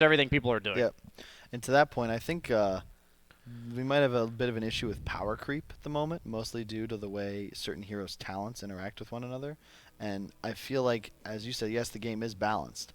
everything people are doing. Yep. And to that point, I think we might have a bit of an issue with power creep at the moment, mostly due to the way certain heroes' talents interact with one another. And I feel like, as you said, yes, the game is balanced,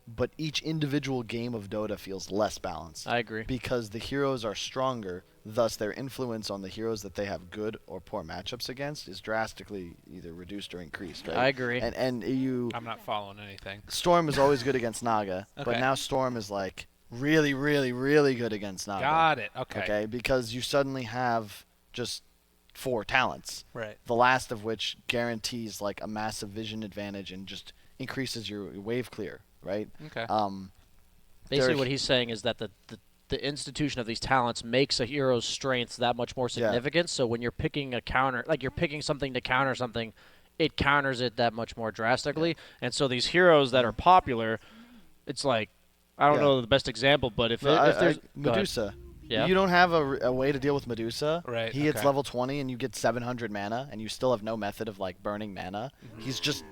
but each individual game of Dota feels less balanced. I agree. Because the heroes are stronger, thus their influence on the heroes that they have good or poor matchups against is drastically either reduced or increased, right? I agree. And you I'm not following anything. Storm is always good against Naga, but Okay. now Storm is like really, really, really good against Naga. Got it. Okay. Okay, because you suddenly have just 4 talents, Right. the last of which guarantees like a massive vision advantage and just increases your wave clear, right? Okay. Basically, what he's saying is that the institution of these talents makes a hero's strengths that much more significant. So when you're picking a counter, like you're picking something to counter something, it counters it that much more drastically. Yeah. And so these heroes that are popular, it's like, I don't Yeah. know the best example, but if there's Medusa. Yeah. You don't have a way to deal with Medusa. Right, He hits okay. level 20 and you get 700 mana, and you still have no method of like burning mana. He's just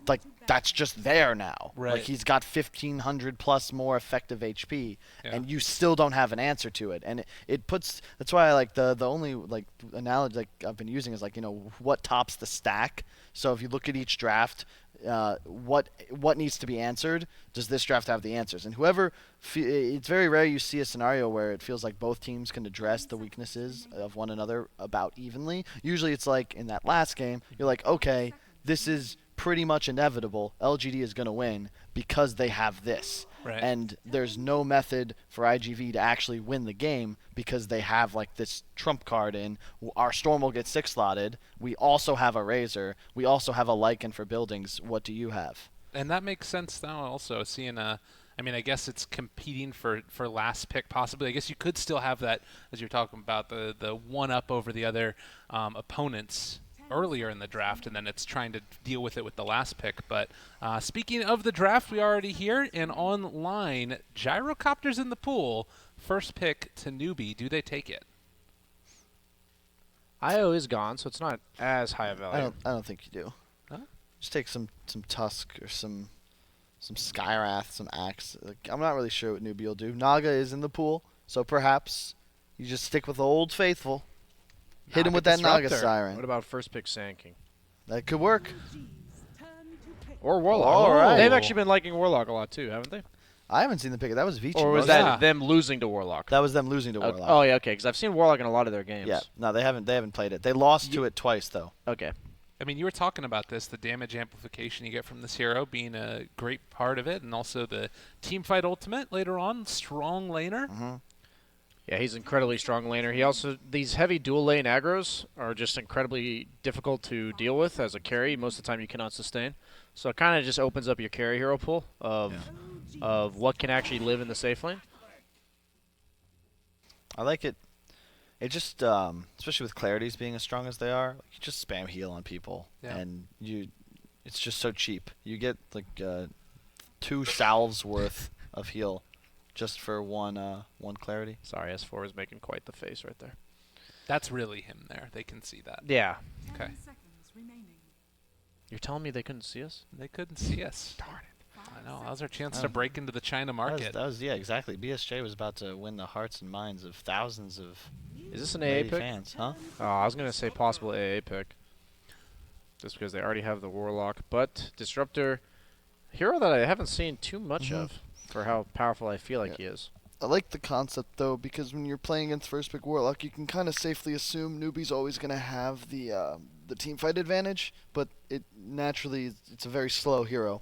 like that's just there now. Right. Like he's got 1500 plus more effective HP, Yeah. and you still don't have an answer to it. And it puts. That's why I like the only like analogy like I've been using is like what tops the stack. So if you look at each draft. What needs to be answered? Does this draft have the answers? And whoever, it's very rare you see a scenario where it feels like both teams can address the weaknesses of one another about evenly. Usually it's like in that last game, you're like, okay, this is pretty much inevitable. LGD is going to win because they have this. Right. And there's no method for IGV to actually win the game because they have like this trump card in. Our Storm will get 6 slotted. We also have a Razor. We also have a Lycan for buildings. What do you have? And that makes sense now also, seeing I mean, I guess it's competing for last pick possibly. I guess you could still have that, as you're talking about, the one-up over the other opponents earlier in the draft, and then it's trying to deal with it with the last pick. But speaking of the draft, we already here and online. Gyrocopters in the pool. First pick to Newbee. Do they take it? IO is gone, so it's not as high a value. I don't think you do. Huh? Just take some Tusk or some Skywrath, some Axe. Like, I'm not really sure what Newbie will do. Naga is in the pool, so perhaps you just stick with the Old Faithful. Hit him with that Naga Disruptor. Siren. What about first pick Sand King? That could work. Or Warlock. All right. They've actually been liking Warlock a lot too, haven't they? I haven't seen the pick. That was Vici. Or was wasn't that it? them losing to Warlock? That was them losing to Oh, Warlock. oh yeah, okay. Because I've seen Warlock in a lot of their games. Yeah. No, they haven't played it. They lost to it twice though. Okay. I mean, you were talking about this, the damage amplification you get from this hero being a great part of it, and also the teamfight ultimate later on, strong laner. Mm-hmm. Yeah, he's incredibly strong laner. He also, these heavy dual lane aggros are just incredibly difficult to deal with as a carry. Most of the time you cannot sustain. So it kind of just opens up your carry hero pool of what can actually live in the safe lane. I like it. It just, especially with clarities being as strong as they are, you just spam heal on people, Yeah. and it's just so cheap. You get like 2 salves worth of heal just for one clarity. Sorry, S4 is making quite the face right there. That's really him there. They can see that. Yeah. Okay. You're telling me they couldn't see us? They couldn't see us. Darn it. I know. That was our chance to Oh. break into the China market. That was yeah, exactly. BSJ was about to win the hearts and minds of thousands of Is this an AA lady pick? fans, huh? Oh, I was going to say possible AA pick. Just because they already have the Warlock. But Disruptor, hero that I haven't seen too much of for how powerful I feel like he is. I like the concept though, because when you're playing against first pick Warlock, you can kind of safely assume Newbee's always going to have the team fight advantage, but it naturally it's a very slow hero.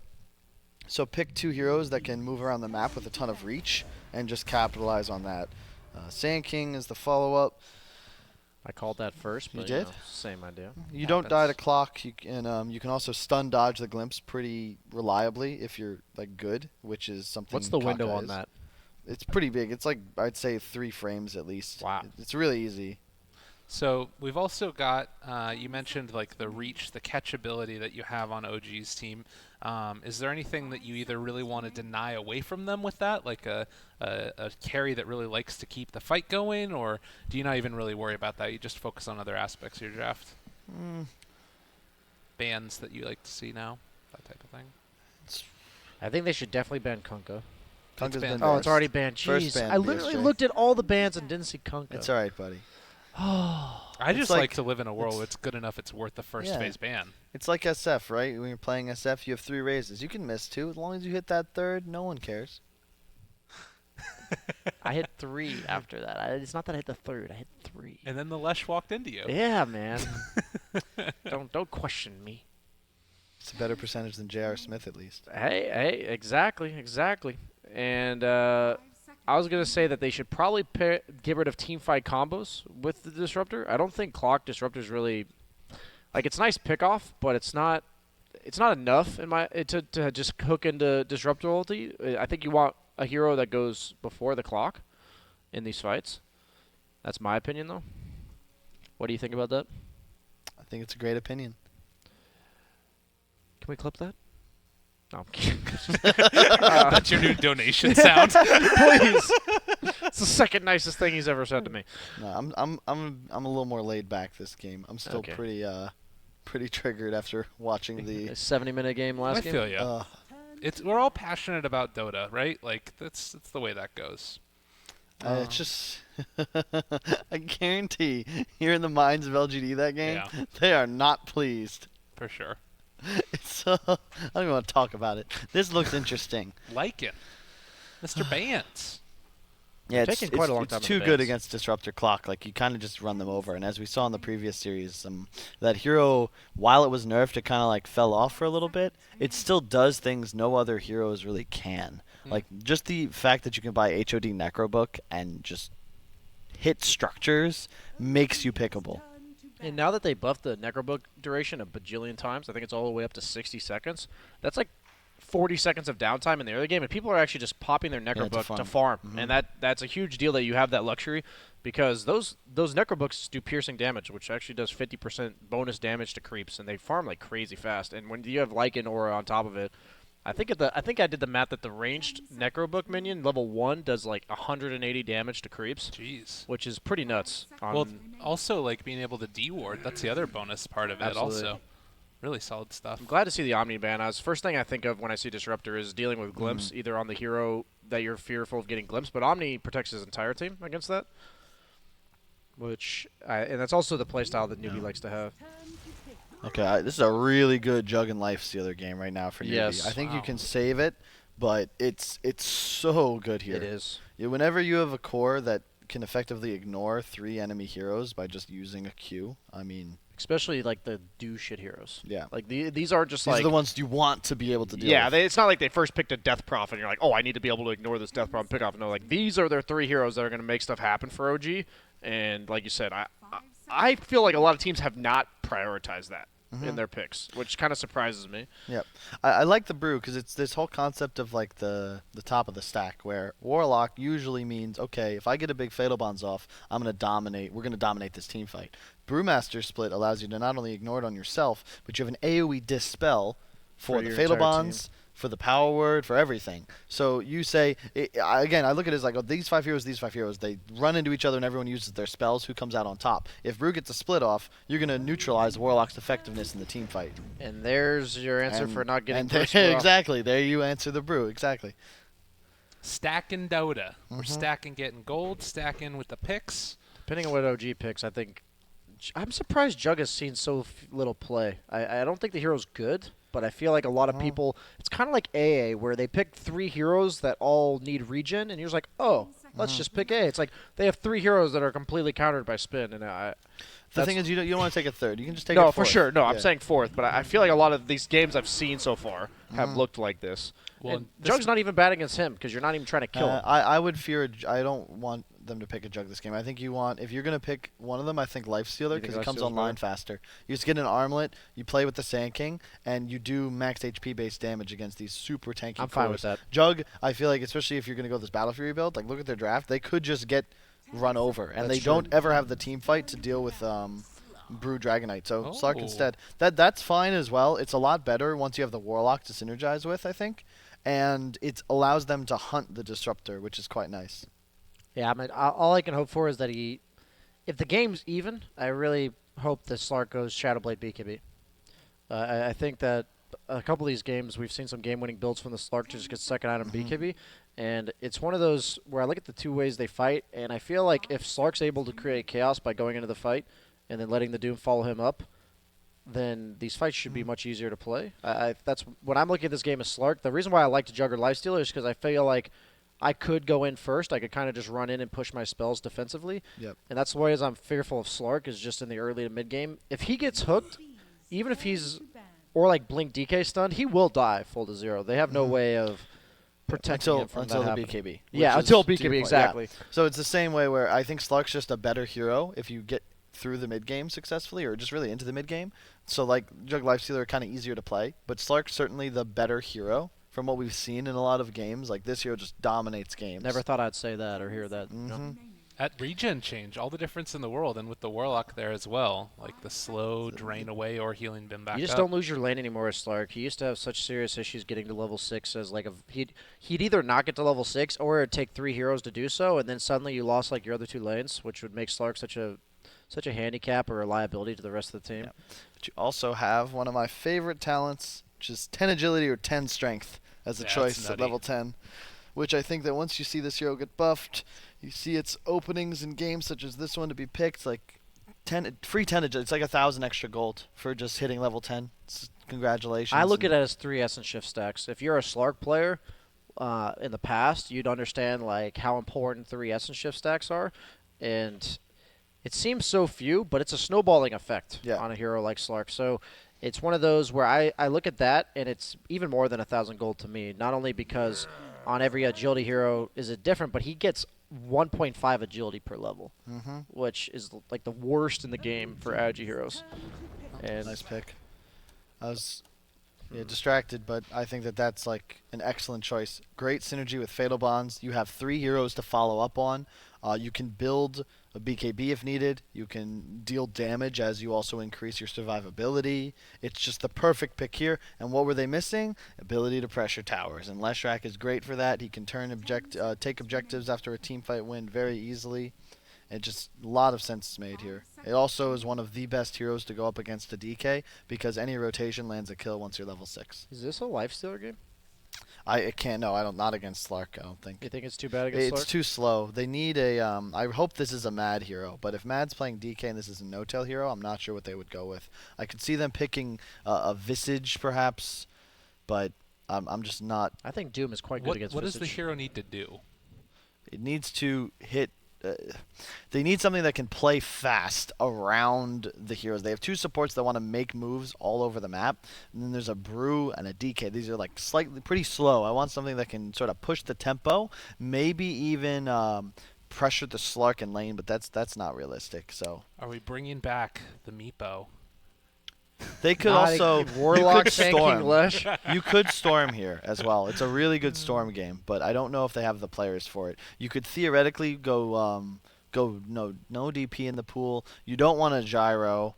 So pick 2 heroes that can move around the map with a ton of reach and just capitalize on that. Sand King is the follow-up. I called that first, You but did? know, same idea. You don't die to clock. You can also stun dodge the glimpse pretty reliably if you're like good, which is something. What's the window Kaka on is. that? It's pretty big. It's like I'd say 3 frames at least. Wow. It's really easy. So we've also got, you mentioned like the reach, the catchability that you have on OG's team. Is there anything that you either really want to deny away from them with that, like a carry that really likes to keep the fight going, or do you not even really worry about that? You just focus on other aspects of your draft? Bans that you like to see now, that type of thing? I think they should definitely ban Kunkka. Kunkka's banned. been Oh, banned. it's already banned. First Jeez, ban, I literally BSJ. looked at all the bans and didn't see Kunkka. It's all right, buddy. I just like- like to live in a world where it's good enough it's worth the first Yeah. phase ban. It's like SF, right? When you're playing SF, you have 3 raises. You can miss 2 as long as you hit that 3rd. No one cares. I hit 3 after that. It's not that I hit the 3rd. I hit 3. And then the Lesh walked into you. Yeah, man. don't question me. It's a better percentage than J.R. Smith, at least. Hey, exactly. And I was gonna say that they should probably get rid of team fight combos with the disruptor. I don't think clock disruptors really like. It's nice pick off, but it's not enough in my to just hook into disruptor ulti. I think you want a hero that goes before the clock in these fights. That's my opinion, though. What do you think about that? I think it's a great opinion. Can we clip that? No, I'm kidding. That's your new donation sound. Please. It's the second nicest thing he's ever said to me. No, I'm a little more laid back this game. I'm still Okay. pretty triggered after watching A the 70-minute game last I game. feel you. We're all passionate about Dota, right? Like that's the way that goes. It's just I guarantee here in the minds of LGD that game, Yeah. they are not pleased. For sure. It's I don't even want to talk about it. This looks interesting. Lycan. Mr. Bans. Yeah, Taking quite a long time it's on too the good bans. against Disruptor Clock. Like, you kind of just run them over. And as we saw in the previous series, that hero, while it was nerfed, it kind of, like, fell off for a little bit. It still does things no other heroes really can. Like, just the fact that you can buy HOD Necrobook and just hit structures makes you pickable. And now that they buffed the Necrobook duration a bajillion times, I think it's all the way up to 60 seconds. That's like 40 seconds of downtime in the early game, and people are actually just popping their Necrobook to farm. And that's a huge deal that you have that luxury, because those Necrobooks do piercing damage, which actually does 50% bonus damage to creeps, and they farm like crazy fast. And when you have Lycan Aura on top of it, I think I did the math that the ranged Necrobook minion level 1 does like 180 damage to creeps, Jeez. which is pretty nuts. Well, also like being able to D-ward. That's the other bonus part of it. Absolutely. Also, really solid stuff. I'm glad to see the Omni ban. First thing I think of when I see Disruptor is dealing with Glimpse, either on the hero that you're fearful of getting Glimpse, but Omni protects his entire team against that. And that's also the playstyle that Newbee likes to have. Okay, this is a really good Jug and Life Stealer game right now for Newbee. Yes. I think you Wow. can save it, but it's so good here. It is. Yeah, whenever you have a core that can effectively ignore 3 enemy heroes by just using a Q, I mean, Especially like the do shit heroes. yeah. Like these aren't just These like are the ones you want to be able to deal yeah. with. It's not like they first picked a Death Prof and you're like, oh, I need to be able to ignore this Death Prof and pick off. No, like these are their 3 heroes that are going to make stuff happen for OG. And like you said, I feel like a lot of teams have not prioritized that in their picks, which kind of surprises me. Yep. I like the brew because it's this whole concept of like the top of the stack where Warlock usually means, okay, if I get a big Fatal Bonds off, we're going to dominate this team fight. Brewmaster Split allows you to not only ignore it on yourself, but you have an AoE Dispel for the your Fatal entire team. Bonds, for the Power Word, for everything. So you say, again, I look at it as like, oh, these 5 heroes, they run into each other and everyone uses their spells. Who comes out on top? If Brew gets a split off, you're going to neutralize Warlock's effectiveness in the team fight. And there's your answer And- for not getting and pushed there, off. exactly. There you answer the Brew. Exactly. Stacking Dota. We're stacking getting gold, stacking with the picks. Depending on what OG picks, I think I'm surprised Jug has seen so little play. I don't think the hero's good, but I feel like a lot of people. It's kind of like AA, where they pick 3 heroes that all need regen, and you're just like, oh, let's just pick A. It's like they have 3 heroes that are completely countered by spin, and The thing is, you don't want to take a third. You can just take no, a for fourth. sure. No, I'm Yeah. saying 4th, but I feel like a lot of these games I've seen so far have looked like this. Well, And this- Jug's not even bad against him because you're not even trying to kill him. I would fear. I don't want them to pick a Jug this game. I think if you're gonna pick one of them, I think Lifestealer You think because it comes Lifestealer's online better? faster. You just get an armlet, you play with the Sand King, and you do max HP based damage against these super tanky. I'm fine with cores. that. Jug, I feel like especially if you're gonna go this Battle Fury build, like look at their draft, they could just get run over, and That's they true. don't ever have the team fight to deal with Brew Dragonite. So Slark Oh. instead, that's fine as well. It's a lot better once you have the Warlock to synergize with, I think. And it allows them to hunt the Disruptor, which is quite nice. Yeah, I mean, all I can hope for is that if the game's even, I really hope that Slark goes Shadowblade BKB. I think that a couple of these games, we've seen some game-winning builds from the Slark to just get second item Mhm. BKB, and it's one of those where I look at the two ways they fight, and I feel like if Slark's able to create chaos by going into the fight and then letting the Doom follow him up, then these fights should be much easier to play. That's when I'm looking at this game as Slark. The reason why I like to Jugger Lifestealer is because I feel like I could go in first. I could kind of just run in and push my spells defensively. Yep. And that's the way as I'm fearful of Slark is just in the early to mid game. If he gets hooked, even if he's or like Blink DK stunned, he will die full to zero. They have no Mhm. way of protecting him from until that the happening. BKB. Yeah, which is until to your BKB point, yeah. exactly. So it's the same way where I think Slark's just a better hero if you get through the mid game successfully, or just really into the mid game. So like Jug Lifestealer are kind of easier to play, but Slark's certainly the better hero from what we've seen in a lot of games. Like this hero just dominates games. Never thought I'd say that or hear that. Mhm. At regen change, all the difference in the world, and with the Warlock there as well, like the slow drain away or healing bin back You just up. don't lose your lane anymore as Slark. He used to have such serious issues getting to level 6 as like he'd either not get to level 6 or it'd take 3 heroes to do so, and then suddenly you lost like your other 2 lanes, which would make Slark such a handicap or a liability to the rest of the team. Yeah. But you also have one of my favorite talents, which is 10 agility or 10 strength as a Yeah, that's choice at nutty. level 10. Which I think that once you see this hero get buffed, you see its openings in games such as this one to be picked, like 10 free 10 agility. It's like 1,000 extra gold for just hitting level 10. Congratulations. I look at and- it as 3 essence shift stacks. If you're a Slark player in the past, you'd understand like how important 3 essence shift stacks are, and it seems so few, but it's a snowballing effect Yeah. on a hero like Slark. So it's one of those where I look at that, and it's even more than 1,000 gold to me. Not only because on every agility hero is it different, but he gets 1.5 agility per level, Mhm. which is like the worst in the game for agi heroes. And Nice pick. I was distracted, but I think that that's like an excellent choice. Great synergy with Fatal Bonds. You have 3 heroes to follow up on. You can build a BKB if needed. You can deal damage as you also increase your survivability. It's just the perfect pick here. And what were they missing? Ability to pressure towers. And Leshrac is great for that. He can take objectives after a team fight win very easily. It just a lot of sense is made here. It also is one of the best heroes to go up against a DK because any rotation lands a kill once you're level 6. is this a lifestealer game? I can't no, I don't not against Slark, I don't think. You think it's too bad against It's Slark? too slow. They need a I hope this is a Mad hero, but if Mad's playing DK and this is a no-tail hero, I'm not sure what they would go with. I could see them picking a Visage perhaps, but I'm just not. I think Doom is quite good against What does the Visage. hero need to do? It needs to hit. They need something that can play fast around the heroes. They have 2 supports that want to make moves all over the map, and then there's a Brew and a DK. These are like slightly pretty slow. I want something that can sort of push the tempo, maybe even pressure the Slark in lane, but that's not realistic. So Are we bringing back the Meepo? they could Not also Warlock you could tanking storm. Lesh. You could storm here as well. It's a really good storm game, but I don't know if they have the players for it. You could theoretically go no DP in the pool. You don't want a gyro.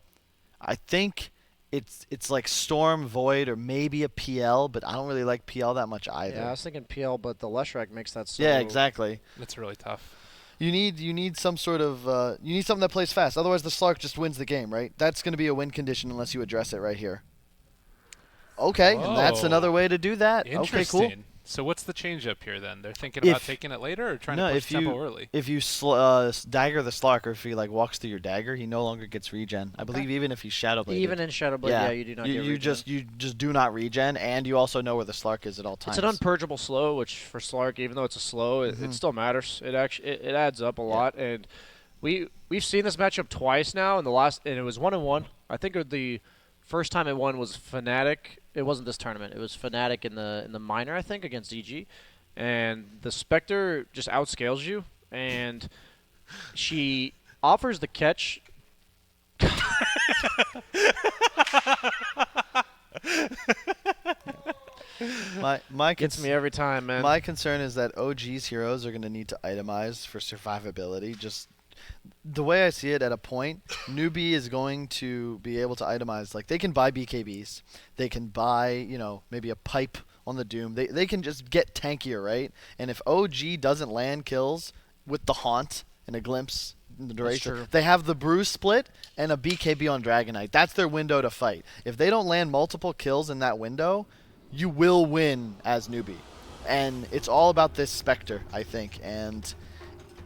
I think it's like storm void or maybe a PL, but I don't really like PL that much either. Yeah, I was thinking PL, but the Leshrac makes that so. Yeah, exactly. It's really tough. You need some sort of you need something that plays fast. Otherwise, the Slark just wins the game, right? That's going to be a win condition unless you address it right here. Okay, and that's Whoa. another way to do that. Interesting. Okay, cool. So what's the change up here then? They're thinking about If- taking it later or trying No, to push if you- tempo early? If you dagger the Slark, or if he like walks through your dagger, he no longer gets regen. I believe even if he's Shadow Bladed. Even in Shadowblade, yeah, you do not get you regen. just do not regen, and you also know where the Slark is at all times. It's an unpurgeable slow, which for Slark, even though it's a slow, it Mhm. still matters. It actually it adds up a lot, and we've seen this matchup twice now in the last, and it was 1-1. I think the first time it won was Fnatic. It wasn't this tournament. It was Fnatic in the minor, I think, against EG, and the Spectre just outscales you, and she offers the catch. my Gets me every time, man. My concern is that OG's heroes are going to need to itemize for survivability. Just the way I see it, at a point, Newbee is going to be able to itemize. Like, they can buy BKBs. They can buy, maybe a pipe on the Doom. They can just get tankier, right? And if OG doesn't land kills with the Haunt and a Glimpse, in the duration. true. They have the Bruise split and a BKB on Dragon Knight. That's their window to fight. If they don't land multiple kills in that window, you will win as Newbee. And it's all about this Spectre, I think. And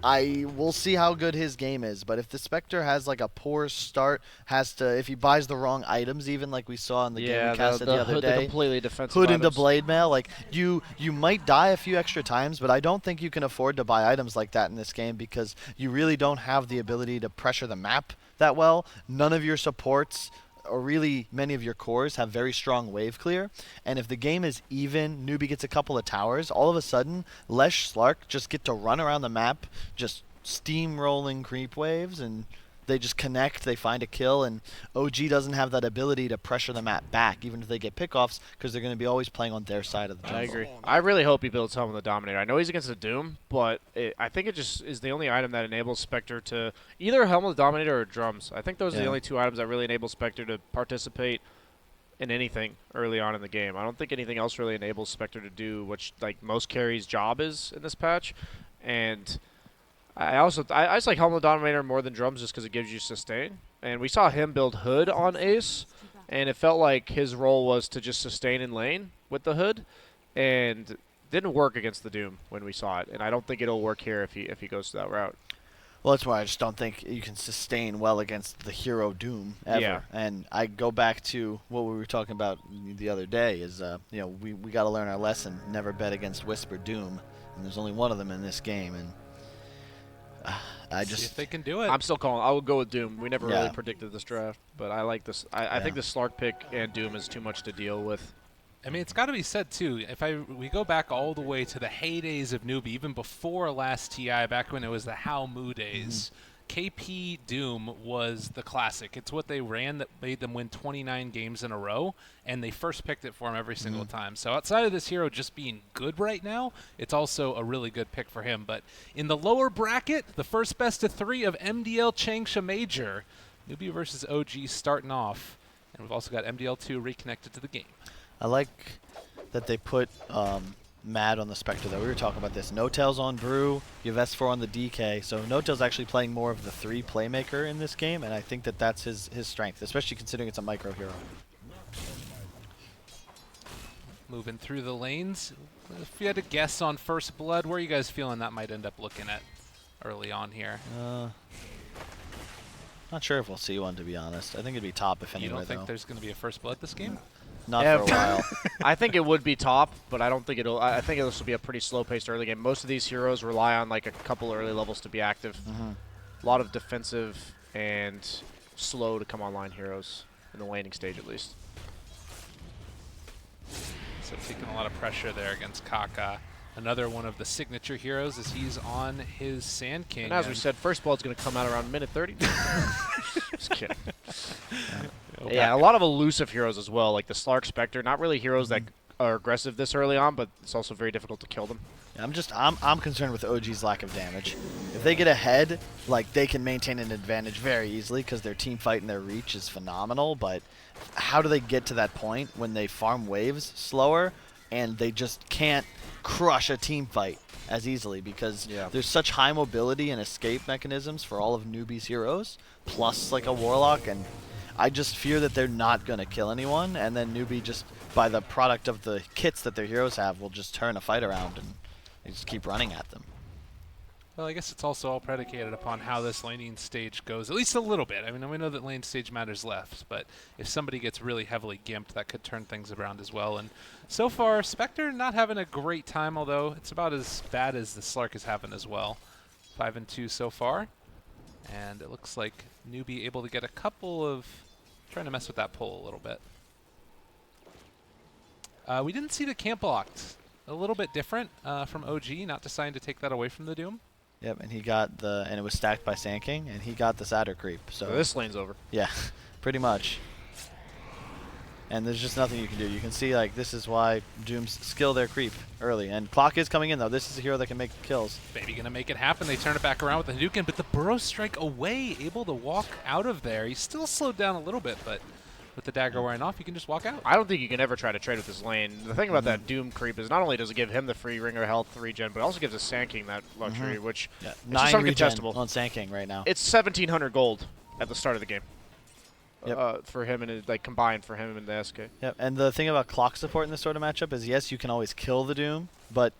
I will see how good his game is, but if the Spectre has like a poor start, if he buys the wrong items, even like we saw in the game we casted the other hood, the day, completely defensive hood into items. blade mail, like you might die a few extra times, but I don't think you can afford to buy items like that in this game because you really don't have the ability to pressure the map that well. None of your supports or really many of your cores have very strong wave clear, and if the game is even, Newbee gets a couple of towers, all of a sudden Lesh Slark just get to run around the map just steamrolling creep waves, and they just connect, they find a kill, and OG doesn't have that ability to pressure the map back, even if they get pickoffs, because they're going to be always playing on their side of the jungle. I agree. I really hope he builds Helm of the Dominator. I know he's against the Doom, but I think it just is the only item that enables Spectre to either Helm of the Dominator or Drums. I think those are the only two items that really enable Spectre to participate in anything early on in the game. I don't think anything else really enables Spectre to do what like most carries' job is in this patch, and I just like Helm of the Dominator more than Drums just because it gives you sustain. And we saw him build Hood on Ace, and it felt like his role was to just sustain in lane with the Hood, and didn't work against the Doom when we saw it. And I don't think it'll work here if he goes to that route. Well, that's why I just don't think you can sustain well against the hero Doom ever. Yeah. And I go back to what we were talking about the other day is, we got to learn our lesson. Never bet against Whisper Doom. And there's only one of them in this game. And See if they can do it. I'm still calling. I would go with Doom. We never really predicted this draft, but I like this. I think the Slark pick and Doom is too much to deal with. I mean, it's got to be said too. We go back all the way to the heydays of Newbee, even before last TI, back when it was the How Moo days. KP Doom was the classic. It's what they ran that made them win 29 games in a row, and they first picked it for him every single time. So outside of this hero just being good right now, it's also a really good pick for him. But in the lower bracket, the first best of 3 of MDL Changsha Major, Newbee versus OG starting off, and we've also got MDL2 reconnected to the game. I like that they put Mad on the Spectre, though. We were talking about this. No-Tails on Brew, you have S4 on the DK. So No-Tails actually playing more of the 3 playmaker in this game, and I think that that's his strength, especially considering it's a micro hero. Moving through the lanes. If you had to guess on First Blood, where are you guys feeling that might end up looking at early on here? Not sure if we'll see one, to be honest. I think it'd be top if You anywhere, don't think though. there's going to be a First Blood this game? Not for a while. I think it would be top, but I don't think it'll. I think this will be a pretty slow-paced early game. Most of these heroes rely on like a couple early levels to be active. A lot of defensive and slow to come online heroes in the laning stage, at least. So taking a lot of pressure there against Kaka. Another one of the signature heroes as he's on his Sand King. And as we said, First Blood's going to come out around minute 30. Just kidding. Yeah, a lot of elusive heroes as well, like the Slark Spectre. Not really heroes that are aggressive this early on, but it's also very difficult to kill them. I'm concerned with OG's lack of damage. If they get ahead, like they can maintain an advantage very easily because their team fight and their reach is phenomenal. But how do they get to that point when they farm waves slower and they just can't crush a team fight as easily because there's such high mobility and escape mechanisms for all of Newbee's heroes, plus like a Warlock, and I just fear that they're not going to kill anyone, and then Newbee just, by the product of the kits that their heroes have, will just turn a fight around and they just keep running at them. Well, I guess it's also all predicated upon how this laning stage goes, at least a little bit. I mean, we know that lane stage matters left, but if somebody gets really heavily gimped, that could turn things around as well. And so far, Spectre not having a great time, although it's about as bad as the Slark is having as well. 5-2 so far. And it looks like Newbee able to get a couple of... trying to mess with that pull a little bit. We didn't see the camp locked. A little bit different from OG, not deciding to take that away from the Doom. Yep, and he got and it was stacked by Sand King, and he got the Satyr creep. So this lane's over. Yeah, pretty much. And there's just nothing you can do. You can see, like, this is why Dooms skill their creep early. And clock is coming in, though. This is a hero that can make kills. Maybe going to make it happen. They turn it back around with the Hadouken, but the Burrow Strike away, able to walk out of there. He's still slowed down a little bit, but with the dagger wearing off, you can just walk out. I don't think you can ever try to trade with this lane. The thing about that Doom creep is not only does it give him the free Ringer health regen, but it also gives us Sand King that luxury, which Yeah. it's 9 just regen uncontestable. on Sand King right now. It's 1,700 gold at the start of the game. Yep. For him and like combined for him and the SK. Yep. And the thing about clock support in this sort of matchup is, yes, you can always kill the Doom, but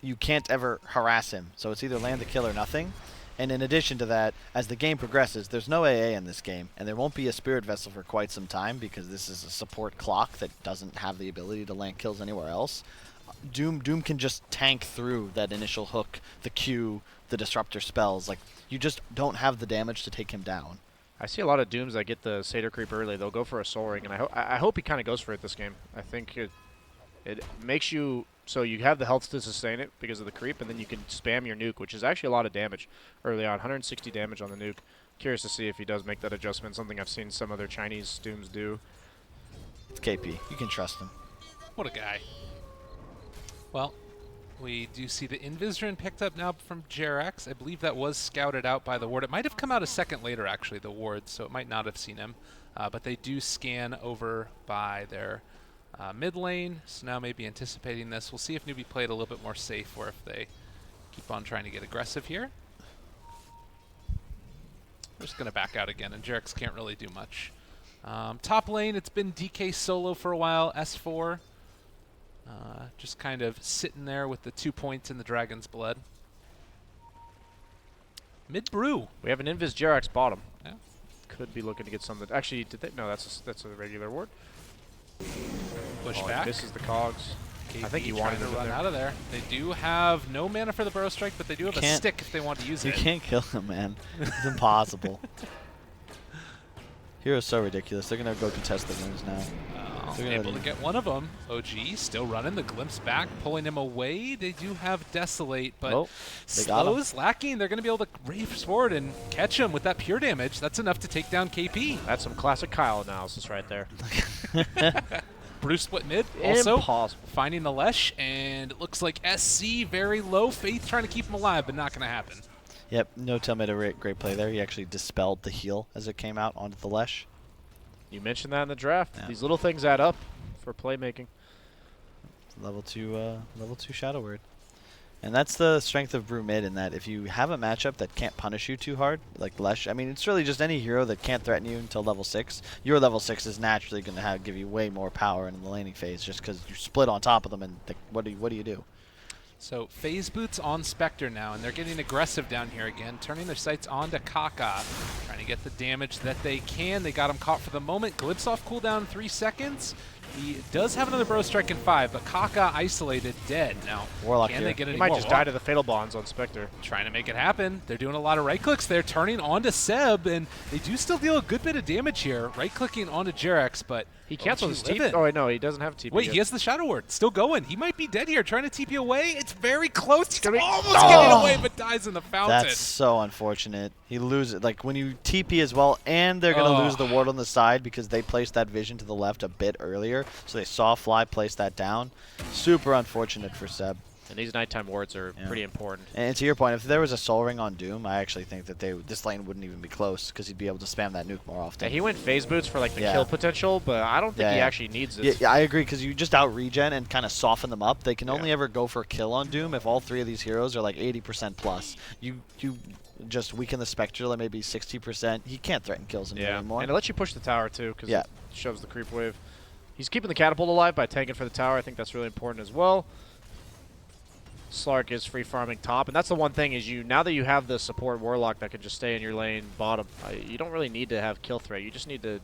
you can't ever harass him. So it's either land the kill or nothing. And in addition to that, as the game progresses, there's no AA in this game, and there won't be a Spirit Vessel for quite some time because this is a support clock that doesn't have the ability to land kills anywhere else. Doom can just tank through that initial hook, the Q, the disruptor spells. Like, you just don't have the damage to take him down. I see a lot of Dooms that get the Satyr creep early. They'll go for a Soul Ring, and I hope he kind of goes for it this game. I think it makes you so you have the health to sustain it because of the creep, and then you can spam your nuke, which is actually a lot of damage early on. 160 damage on the nuke. Curious to see if he does make that adjustment. Something I've seen some other Chinese Dooms do. It's KP. You can trust him. What a guy. Well, we do see the Invisrin picked up now from Jerax. I believe that was scouted out by the ward. It might have come out a second later, actually, the ward, so it might not have seen him. But they do scan over by their mid lane, so now maybe anticipating this. We'll see if Newbee played a little bit more safe or if they keep on trying to get aggressive here. We're just going to back out again, and Jerax can't really do much. Top lane, it's been DK solo for a while, S4. Just kind of sitting there with the 2 points in the Dragon's Blood. Mid brew. We have an Invis Jerax bottom. Yeah. Could be looking to get something. Actually, did they? No, that's a regular ward. Push Oh, back. This is the cogs. KP I think he trying wanted to it run there. out of there. They do have no mana for the Burrow Strike, but they do have a Can't- stick if they want to use You it. can't kill him, man. It's impossible. Hero's so ridiculous. They're going to go contest the runes now. They're gonna Able to get one of them. OG still running the glimpse back, pulling him away. They do have Desolate, but Oh, they got him. Slow's lacking. They're going to be able to race forward and catch him with that pure damage. That's enough to take down KP. That's some classic Kyle analysis right there. Bruce split mid. Also Impossible. finding the Lesh, and it looks like SC very low faith trying to keep him alive, but not going to happen. Yep, No Tell made a great play there. He actually dispelled the heal as it came out onto the Lesh. You mentioned that in the draft. Yeah. These little things add up for playmaking. Level 2 Shadow Word. And that's the strength of Brew mid, in that if you have a matchup that can't punish you too hard, like Lesh, I mean, it's really just any hero that can't threaten you until level 6. Your level 6 is naturally going to give you way more power in the laning phase just because you split on top of them, and what do you do? So phase boots on Spectre now, and they're getting aggressive down here again, turning their sights onto Kaka, trying to get the damage that they can. They got him caught for the moment. Glimpse off cooldown 3 seconds. He does have another Burrow Strike in 5, but Kaka isolated, dead. Now, Warlock can here. they get any He might more? just die to the Fatal Bonds on Spectre. Trying to make it happen. They're doing a lot of right clicks. They're turning onto Seb, and they do still deal a good bit of damage here. Right clicking onto Jerax, but He cancels his TP. living. Oh, wait, no, he doesn't have TP. Wait, yet. he has the Shadow Word. Still going. He might be dead here, trying to TP away. It's very close. He's gonna be- almost Oh! getting away, but dies in the fountain. That's so unfortunate. He loses, like when you TP as well, and they're going to lose the ward on the side because they placed that vision to the left a bit earlier, so they saw Fly place that down. Super unfortunate for Seb. And these nighttime wards are pretty important. And to your point, if there was a Soul Ring on Doom, I actually think that this lane wouldn't even be close because he'd be able to spam that nuke more often. Yeah, he went phase boots for like the Yeah. kill potential, but I don't think he Yeah. actually needs Yeah, this. yeah, I agree, because you just out regen and kind of soften them up. They can only ever go for a kill on Doom if all 3 of these heroes are like 80% plus. You just weaken the Spectre like maybe 60%. He can't threaten kills anymore. And it lets you push the tower too, because Yeah. it shoves the creep wave. He's keeping the catapult alive by tanking for the tower. I think that's really important as well. Slark is free farming top, and that's the one thing is now that you have the support warlock that can just stay in your lane bottom, you don't really need to have kill threat. You just need to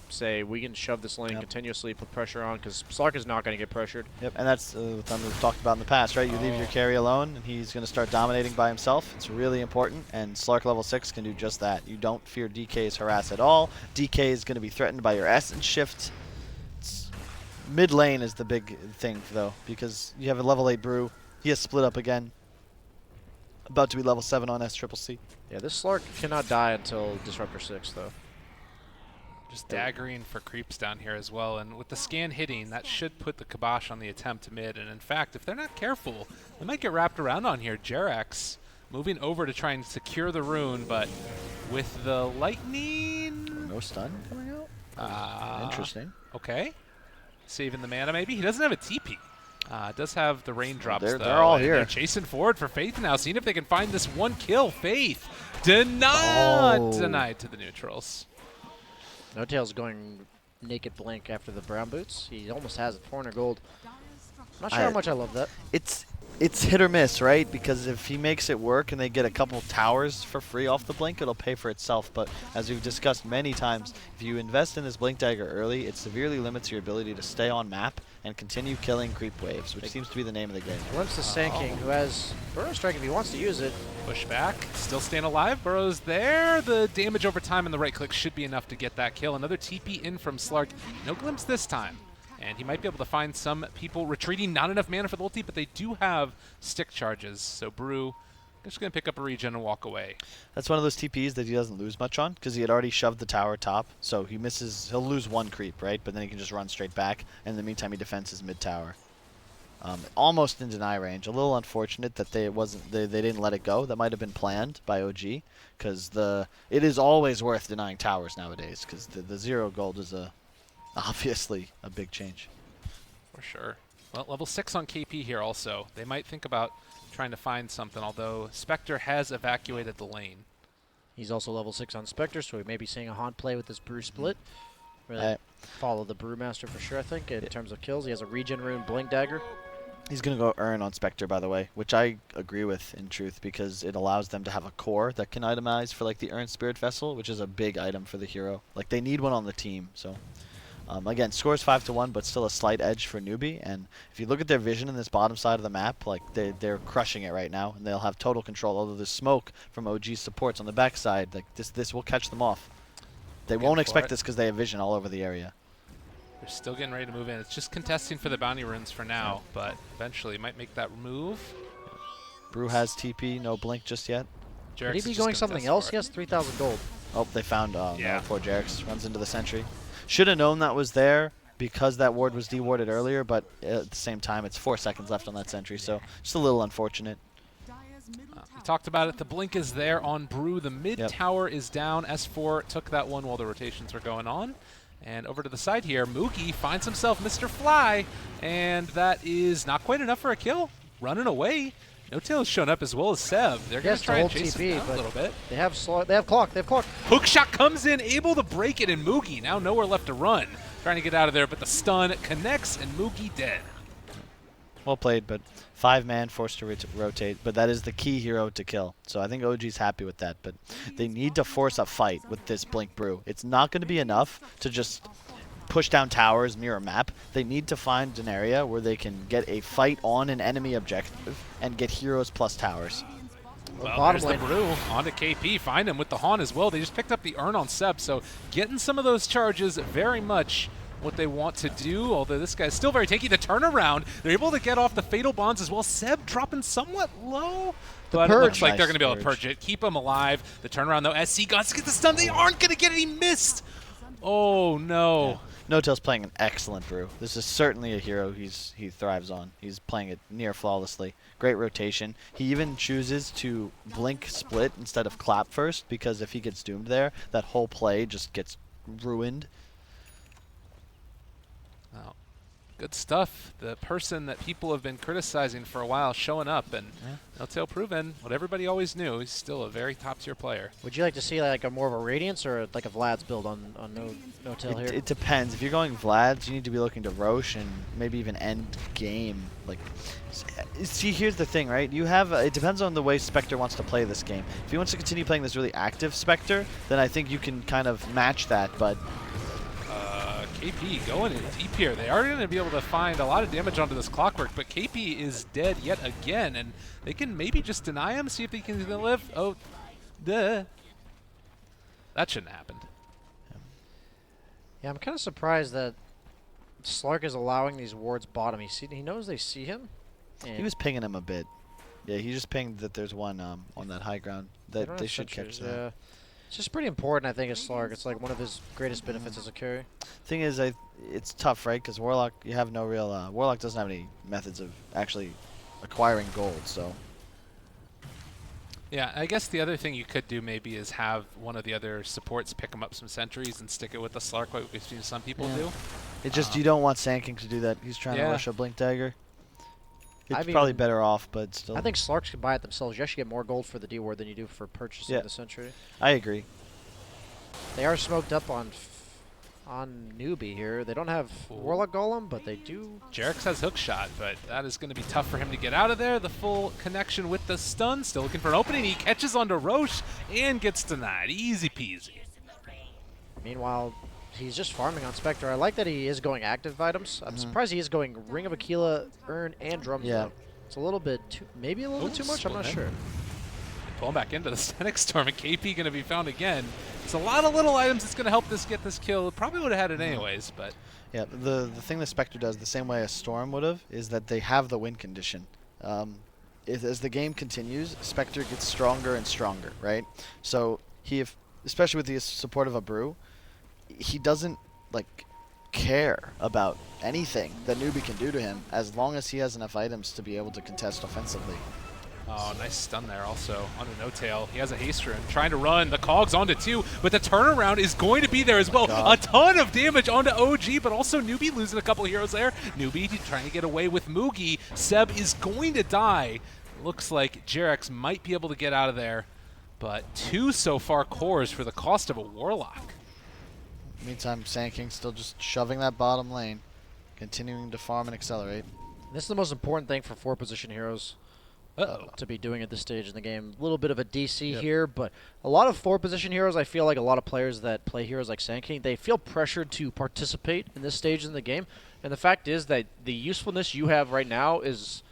say we can shove this lane continuously, put pressure on, because Slark is not going to get pressured. Yep, and that's something we've talked about in the past, right? You leave your carry alone, and he's going to start dominating by himself. It's really important, and Slark level 6 can do just that. You don't fear DK's harass at all. DK is going to be threatened by your Essence Shift. Mid lane is the big thing, though, because you have a level 8 Brew. He has split up again. About to be level 7 on SCCC. Yeah, this Slark cannot die until Disruptor 6, though. Just daggering for creeps down here as well, and with the scan hitting, that should put the kibosh on the attempt mid, and in fact, if they're not careful, they might get wrapped around on here. Jerax moving over to try and secure the rune, but with the lightning... No stun coming out? Interesting. Okay. Saving the mana, maybe. He doesn't have a TP. Does have the raindrops, though. They're all and here. They're chasing forward for Faith now, seeing if they can find this one kill. Faith denied to the neutrals. No Tail's going naked blank after the brown boots. He almost has it. 400 gold. Not sure how much I love that. It's hit or miss, right? Because if he makes it work and they get a couple towers for free off the blink, it'll pay for itself. But as we've discussed many times, if you invest in this blink dagger early, it severely limits your ability to stay on map and continue killing creep waves, which seems to be the name of the game. Glimpse the Sand King, who has Burrow Strike if he wants to use it. Push back, still staying alive. Burrow's there. The damage over time and the right click should be enough to get that kill. Another TP in from Slark. No glimpse this time. And he might be able to find some people retreating. Not enough mana for the ulti, but they do have stick charges. So Brew just going to pick up a regen and walk away. That's one of those TPs that he doesn't lose much on because he had already shoved the tower top. So he misses. He'll lose one creep, right? But then he can just run straight back. And in the meantime, he defends his mid tower. Almost in deny range. A little unfortunate that they didn't let it go. That might have been planned by OG because it is always worth denying towers nowadays because the 0 gold is obviously a big change. For sure. Well, level 6 on KP here also. They might think about trying to find something, although Spectre has evacuated the lane. He's also level 6 on Spectre, so we may be seeing a haunt play with this Brew split. Really follow the Brewmaster for sure, I think, in terms of kills. He has a regen rune, Blink Dagger. He's going to go Urn on Spectre, by the way, which I agree with, in truth, because it allows them to have a core that can itemize for, like, the Urn Spirit Vessel, which is a big item for the hero. Like, they need one on the team, so... again, scores 5-1, but still a slight edge for Newbee. And if you look at their vision in this bottom side of the map, like they're crushing it right now, and they'll have total control. Although the smoke from OG supports on the backside, like this will catch them off. They won't expect this because they have vision all over the area. They're still getting ready to move in. It's just contesting for the bounty runes for now, but eventually might make that move. Brew has TP, no blink just yet. Could he be going something else? He has 3,000 gold. Oh, they found yeah. no, poor Jarex runs into the sentry. Should have known that was there because that ward was dewarded earlier, but at the same time, it's 4 seconds left on that sentry, so just a little unfortunate. We talked about it. The blink is there on Brew. The mid tower is down. S4 took that one while the rotations were going on. And over to the side here, Moogie finds himself Mr. Fly, and that is not quite enough for a kill. Running away. No Tail has shown up as well as Seb. They're going to try and chase him down a little bit. They have Clock. They have Clock. Hook shot comes in, able to break it, and Moogie now nowhere left to run. Trying to get out of there, but the stun connects, and Moogie dead. Well played, but 5-man forced to rotate, but that is the key hero to kill. So I think OG's happy with that, but they need to force a fight with this Blink Brew. It's not going to be enough to just push down towers, mirror map. They need to find an area where they can get a fight on an enemy objective and get heroes plus towers. Well, there's the Brew onto KP. Find him with the Haunt as well. They just picked up the Urn on Seb, so getting some of those charges very much what they want to do, although this guy's still very tanky. The turnaround, they're able to get off the Fatal Bonds as well. Seb dropping somewhat low, but it looks like they're going to be able to purge it. Keep him alive. The turnaround, though, SC Guns get the stun. They aren't going to get it. He missed. Oh, no. Yeah. No-Tail's playing an excellent Brew. This is certainly a hero he thrives on. He's playing it near flawlessly. Great rotation. He even chooses to blink split instead of clap first, because if he gets doomed there, that whole play just gets ruined. Wow. Good stuff. The person that people have been criticizing for a while showing up, and No Tail proven what everybody always knew. He's still a very top-tier player. Would you like to see like a more of a Radiance or like a Vlad's build on No Tail here? It depends. If you're going Vlad's, you need to be looking to Roche and maybe even end game. Like, see, here's the thing, right? You have it depends on the way Spectre wants to play this game. If he wants to continue playing this really active Spectre, then I think you can kind of match that, but KP going in deep here. They are going to be able to find a lot of damage onto this Clockwork, but KP is dead yet again, and they can maybe just deny him, see if they can live. Oh, duh. That shouldn't have happened. Yeah, I'm kind of surprised that Slark is allowing these wards bottom. He knows they see him. He was pinging him a bit. Yeah, he just pinged that there's one on that high ground that they should catch that. Yeah. It's just pretty important, I think, as Slark. It's like one of his greatest benefits as a carry. Thing is, it's tough, right? Because Warlock, you have no real... Warlock doesn't have any methods of actually acquiring gold, so... Yeah, I guess the other thing you could do maybe is have one of the other supports pick him up some sentries and stick it with the Slark, like we've seen some people do. It just you don't want Sand King to do that. He's trying to rush a Blink Dagger. It's probably better off, but still. I think Slarks can buy it themselves. You actually get more gold for the D-Ward than you do for purchasing the Sentry. I agree. They are smoked up on Newbee here. They don't have Warlock Golem, but they do. Jerax has hook shot, but that is going to be tough for him to get out of there. The full connection with the stun. Still looking for an opening. He catches onto Roche and gets denied. Easy peasy. Meanwhile, he's just farming on Spectre. I like that he is going active items. I'm surprised he is going Ring of Aquila, Urn, and Drums. Yeah. Though. It's a little bit too, maybe a little bit too much. I'm not sure. Pulling back into the Static Storm, and KP going to be found again. It's a lot of little items that's going to help get this kill. Probably would have had it anyways, but. Yeah, the thing that Spectre does the same way a Storm would have is that they have the win condition. As the game continues, Spectre gets stronger and stronger, right? So especially with the support of a Brew, he doesn't like care about anything that Newbee can do to him as long as he has enough items to be able to contest offensively. Oh, nice stun there also on a no-tail. He has a haste rune, trying to run. The Cogs onto 2, but the turnaround is going to be there as well. A ton of damage onto OG, but also Newbee losing a couple heroes there. Newbee trying to get away with Mugi. Seb is going to die. Looks like Jerax might be able to get out of there, but 2 so far cores for the cost of a Warlock. Meantime, Sand King still just shoving that bottom lane, continuing to farm and accelerate. This is the most important thing for 4-position heroes. To be doing at this stage in the game. A little bit of a DC here, but a lot of 4-position heroes, I feel like a lot of players that play heroes like Sand King, they feel pressured to participate in this stage in the game. And the fact is that the usefulness you have right now is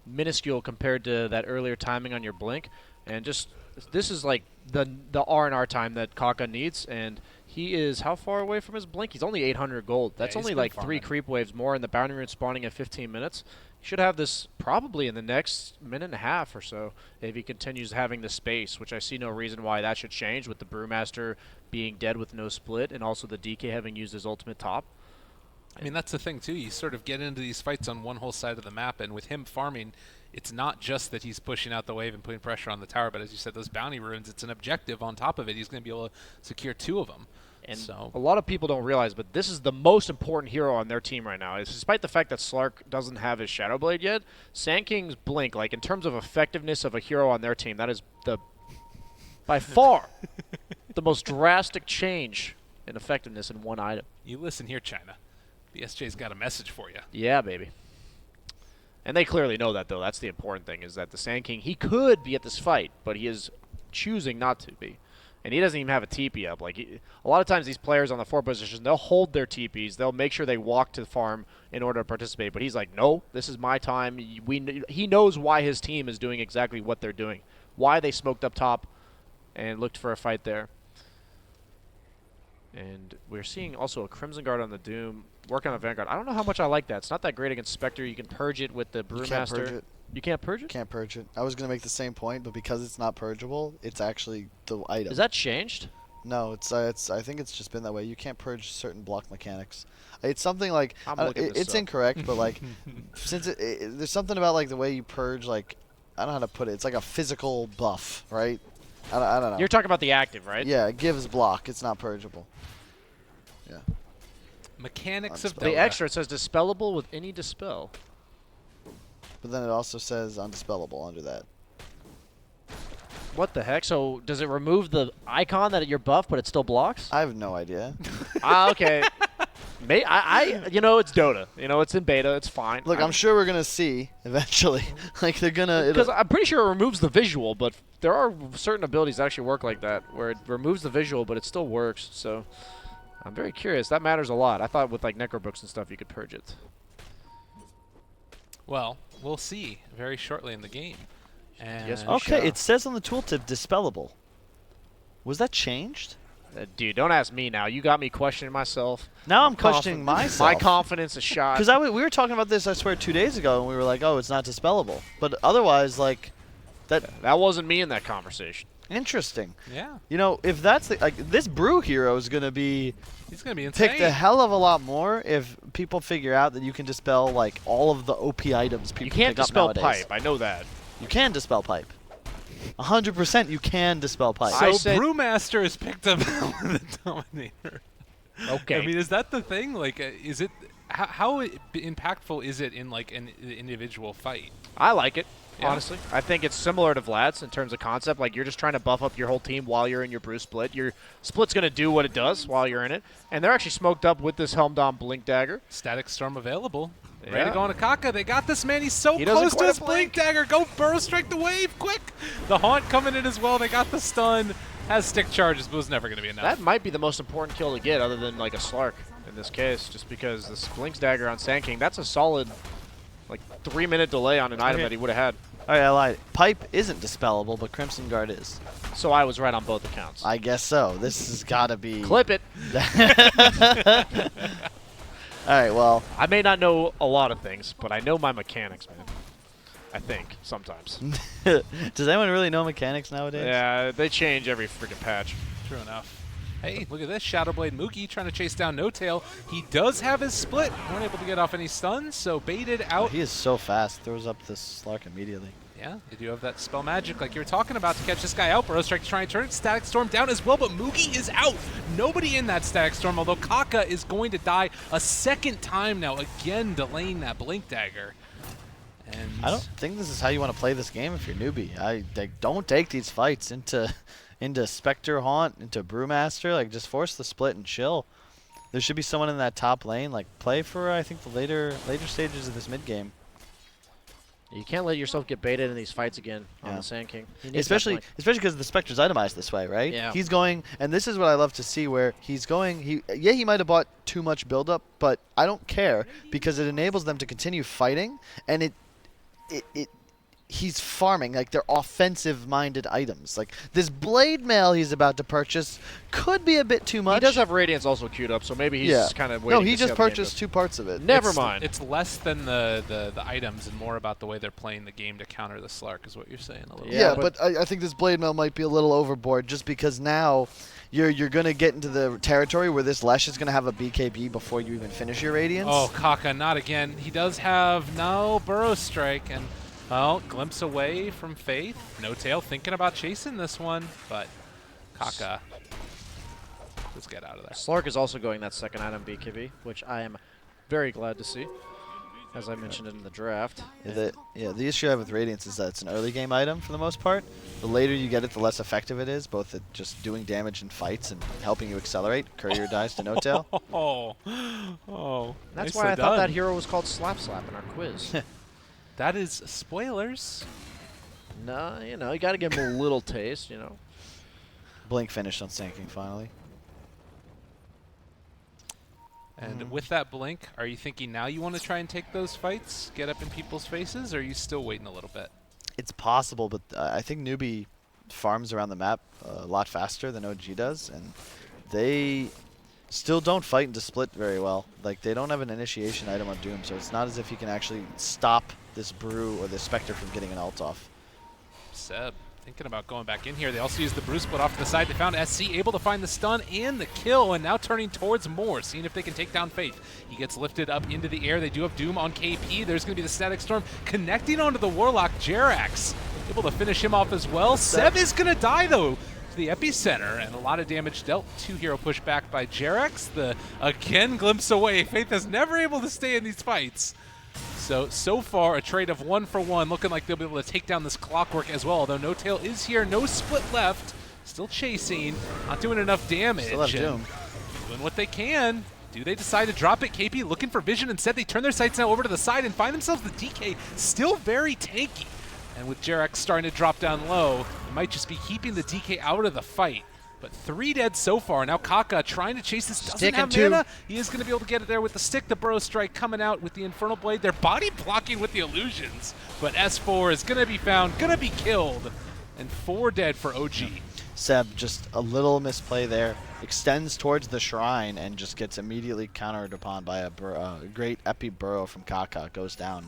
minuscule compared to that earlier timing on your blink. And just this is like the R&R time that Kaka needs, and he is how far away from his blink? He's only 800 gold. That's only like 3 creep waves more, and the bounty rune spawning at 15 minutes. He should have this probably in the next minute and a half or so if he continues having the space, which I see no reason why that should change with the Brewmaster being dead with no split and also the DK having used his ultimate top. I mean, that's the thing, too. You sort of get into these fights on one whole side of the map, and with him farming, it's not just that he's pushing out the wave and putting pressure on the tower, but as you said, those bounty runes, it's an objective on top of it. He's going to be able to secure 2 of them. And so a lot of people don't realize, but this is the most important hero on their team right now. Despite the fact that Slark doesn't have his Shadow Blade yet, Sand King's blink, like in terms of effectiveness of a hero on their team, that is by far the most drastic change in effectiveness in one item. You listen here, China. BSJ's got a message for you. Yeah, baby. And they clearly know that, though. That's the important thing, is that the Sand King, he could be at this fight, but he is choosing not to be. And he doesn't even have a TP up. Like a lot of times these players on the 4 positions, they'll hold their TPs. They'll make sure they walk to the farm in order to participate. But he's like, no, this is my time. He knows why his team is doing exactly what they're doing, why they smoked up top and looked for a fight there. And we're seeing also a Crimson Guard on the Doom, work on the Vanguard. I don't know how much I like that. It's not that great against Spectre. You can purge it with the Brewmaster. You can't purge it? Can't purge it. I was going to make the same point, but because it's not purgeable, it's actually the item. Is that changed? No, I think it's just been that way. You can't purge certain block mechanics. It's something like it's incorrect, but like since there's something about like the way you purge, like I don't know how to put it. It's like a physical buff, right? I don't know. You're talking about the active, right? Yeah, it gives block. It's not purgeable. Yeah. Mechanics of the extra, it says dispellable with any dispel. But then it also says undispellable under that. What the heck? So does it remove the icon that you're buff, but it still blocks? I have no idea. Okay. You know, it's Dota. You know, it's in beta. It's fine. Look, I'm sure we're gonna see eventually. Like they're gonna. Because I'm pretty sure it removes the visual, but there are certain abilities that actually work like that, where it removes the visual, but it still works. So I'm very curious. That matters a lot. I thought with like Necrobooks and stuff, you could purge it. Well, we'll see very shortly in the game. And yes, okay, it says on the tooltip dispellable. Was that changed? Dude, don't ask me now. You got me questioning myself. Now I'm questioning myself. My confidence is shot. Because we were talking about this, I swear, 2 days ago, and we were like, oh, it's not dispellable. But otherwise, like, that wasn't me in that conversation. Interesting. Yeah. You know, if that's like this Brew hero is gonna be. He's gonna be insane. Picked a hell of a lot more if people figure out that you can dispel like all of the OP items people You can't pick dispel up nowadays. pipe. I know that. You can dispel pipe. 100% you can dispel pipe. I So said- Brewmaster is picked up with the Dominator. Okay. I mean, is that the thing? Like, is it how impactful is it in like an individual fight? I like it, Yeah. honestly. I think it's similar to Vlad's in terms of concept. Like, you're just trying to buff up your whole team while you're in your brew split. Your split's going to do what it does while you're in it. And they're actually smoked up with this Helm Dom Blink Dagger. Static Storm available. Ready Yeah. to go on Akaka. They got this man. He's so He doesn't close to quite his have Blink Blink. Dagger. Go Burrow strike the wave, quick. The Haunt coming in as well. They got the stun. Has stick charges, but was never going to be enough. That might be the most important kill to get other than, like, a Slark in this case, just because this Blink's Dagger on Sand King, that's a solid, like, 3-minute delay on an item Okay. that he would have had. All right, I lied. Pipe isn't dispellable, but Crimson Guard is. So I was right on both accounts. I guess so. This has got to be. Clip it. All right, well, I may not know a lot of things, but I know my mechanics, man. I think, sometimes. does anyone really know mechanics nowadays? Yeah, they change every freaking patch. True enough. Hey, look at this. Shadowblade Mookie trying to chase down No Tail. He does have his split. Weren't able to get off any stuns, so baited Oh, out. he is so fast. Throws up this Slark immediately. Yeah, you do have that spell magic like you were talking about to catch this guy out. Burrow Strike trying to turn it. Static Storm down as well, but Moogie is out. Nobody in that Static Storm, although Kaka is going to die a second time now, again delaying that Blink Dagger. And I don't think this is how you want to play this game if you're newbie. Don't take these fights into Spectre Haunt, into Brewmaster. Like, just force the split and chill. There should be someone in that top lane. Like, play for, I think, the later stages of this mid game. You can't let yourself get baited in these fights again on Yeah. the Sand King. He needs that Especially Blink. because the Spectre's itemized this way, right? Yeah. He's going, and this is what I love to see, where he's going. He might have bought too much buildup, but I don't care because it enables them to continue fighting, and he's farming. Like, they're offensive-minded items. Like, this blade mail he's about to purchase could be a bit too much. He does have Radiance also queued up, so maybe he's kind of waiting. No, he to see just how the game purchased goes. 2 parts of it. Never mind. It's less than the items and more about the way they're playing the game to counter the Slark is what you're saying a little Yeah, bit. but I think this blade mail might be a little overboard just because now you're going to get into the territory where this Lesh is going to have a BKB before you even finish your Radiance. Oh, Kaka, not again. He does have no Burrow Strike, and, well, glimpse away from Faith. No Tail thinking about chasing this one, but Kaka, let's get out of there. Slark is also going that second item BKB, which I am very glad to see, as I mentioned in the draft. The issue I have with Radiance is that it's an early game item for the most part. The later you get it, the less effective it is, both at just doing damage in fights and helping you accelerate. Courier dies to no tail. Oh, That's nicely why I thought that done. hero was called Slap Slap in our quiz. That is spoilers. No, you know, you got to give him a little taste, you know. Blink finished on Sand King finally. And with that blink, are you thinking now you want to try and take those fights, get up in people's faces, or are you still waiting a little bit? It's possible, but I think Newbee farms around the map a lot faster than OG does, and they still don't fight into split very well. Like, they don't have an initiation item on Doom, so it's not as if you can actually stop this Brew or this Spectre from getting an ult off. Seb thinking about going back in here. They also used the Brew split off to the side. They found SC able to find the stun and the kill, and now turning towards Moore, seeing if they can take down Faith. He gets lifted up into the air. They do have Doom on KP. There's going to be the Static Storm connecting onto the Warlock. Jerax able to finish him off as well. Seb is going to die, though, to the epicenter, and a lot of damage dealt. 2-hero pushback by Jerax. The, again, glimpse away. Faith is never able to stay in these fights. So far, a trade of 1 for 1, looking like they'll be able to take down this Clockwork as well, although No Tail is here, no split left, still chasing, not doing enough damage. Still have and Doom. Doing what they can. Do they decide to drop it? KP looking for vision. Instead, they turn their sights now over to the side and find themselves the DK, still very tanky. And with Jerax starting to drop down low, it might just be keeping the DK out of the fight. But 3 dead so far. Now Kaka trying to chase this. Doesn't Stick have and 2. mana. He is going to be able to get it there with the stick. The Burrow Strike coming out with the Infernal Blade. They're body blocking with the illusions. But S4 is going to be found, going to be killed. And 4 dead for OG. Seb, just a little misplay there. Extends towards the shrine and just gets immediately countered upon by a great epi burrow from Kaka. Goes down.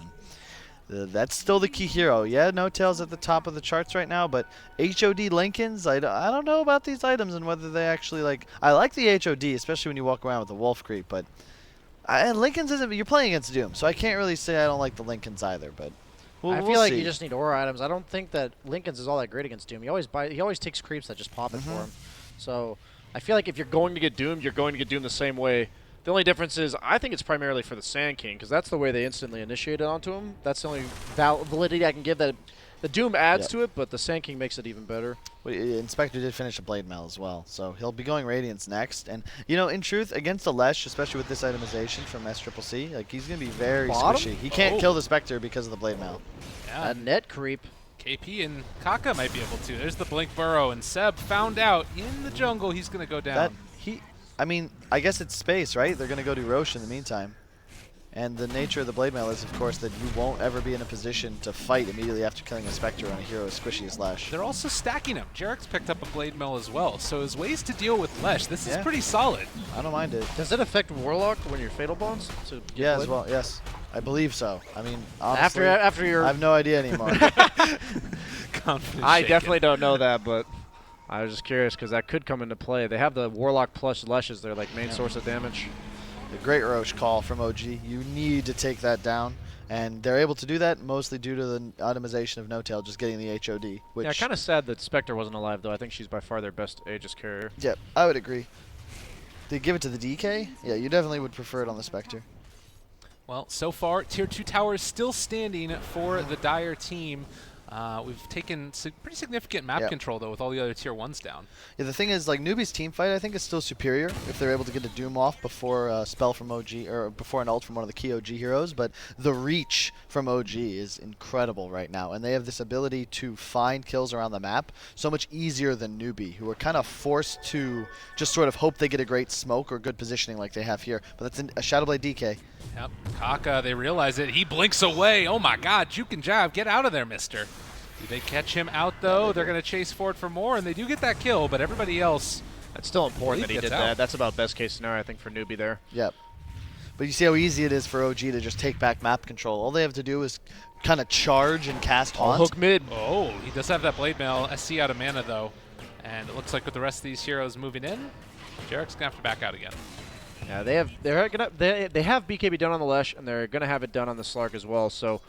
That's still the key hero. Yeah, No Tail's at the top of the charts right now, but HOD Lincolns, I don't know about these items and whether they actually like. I like the HOD, especially when you walk around with the Wolf Creep, but Lincolns isn't. You're playing against Doom, so I can't really say I don't like the Lincolns either. But Well, I we'll feel like see. you just need aura items. I don't think that Lincoln's is all that great against Doom. He always takes creeps that just pop it for him. So I feel like if you're going to get doomed, you're going to get doomed the same way. The only difference is I think it's primarily for the Sand King because that's the way they instantly initiate it onto him. That's the only validity I can give that. The Doom adds Yep. to it, but the Sand King makes it even better. Inspector did finish a Blade Mail as well, so he'll be going Radiance next. And, you know, in truth, against the Lesh, especially with this itemization from SCCC, like, he's going to be very Bottom? squishy. He can't kill the Spectre because of the Blade Mail. Yeah. A net creep. KP and Kaka might be able to. There's the Blink Burrow, and Seb found out in the jungle he's going to go down. I mean, I guess it's space, right? They're going to go to Roche in the meantime. And the nature of the Blade Mail is, of course, that you won't ever be in a position to fight immediately after killing a Spectre on a hero as squishy as Lesh. They're also stacking him. Jarek's picked up a Blade Mill as well, so his ways to deal with Lesh, this is Yeah. pretty solid. I don't mind it. Does it affect Warlock when you're Fatal Bonds? To get Yeah, as Blade? well, yes. I believe so. I mean, honestly, After your I have no idea anymore. Confidence I shaken. definitely don't know that, but I was just curious because that could come into play. They have the Warlock plus Lesh as their like main source of damage. The great Roche call from OG. You need to take that down. And they're able to do that mostly due to the itemization of No Tail just getting the HOD. Which, Yeah, kind of sad that Spectre wasn't alive though. I think she's by far their best Aegis carrier. Yep, I would agree. They give it to the DK? Yeah, you definitely would prefer it on the Spectre. Well, so far, Tier 2 towers still standing for the Dire team. We've taken pretty significant map Yep. control, though, with all the other Tier 1s down. Yeah, the thing is, like, Newbee's team fight, I think, is still superior if they're able to get a Doom off before a spell from OG, or before an ult from one of the key OG heroes, but the reach from OG is incredible right now, and they have this ability to find kills around the map so much easier than Newbee, who are kind of forced to just sort of hope they get a great smoke or good positioning like they have here. But that's a Shadowblade DK. Yep, Kaka, they realize it. He blinks away. Oh my god, juke and jab. Get out of there, mister. Do they catch him out, though? They're going to chase forward for more, and they do get that kill, but everybody else... That's still important that he Gets did out. that. That's about best case scenario I think for Newbie there. Yep. But you see how easy it is for OG to just take back map control. All they have to do is kind of charge and cast Haunt. Hook mid. Oh, he does have that Blade Mail. SC out of mana, though. And it looks like with the rest of these heroes moving in, Jarek's going to have to back out again. Yeah, they have BKB done on the Lesh and they're gonna have it done on the Slark as well. So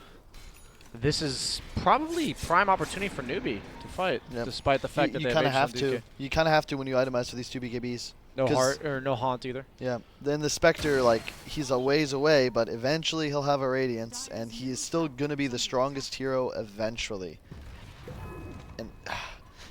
this is probably prime opportunity for Newbie to fight, Yep. despite the fact that you they kind of have have Aegis to. on DK. You kind of have to when you itemize for these two BKBs. No 'Cause- heart or no haunt either. Yeah. Then the Spectre, like, he's a ways away, but eventually he'll have a Radiance, and he is still gonna be the strongest hero eventually. And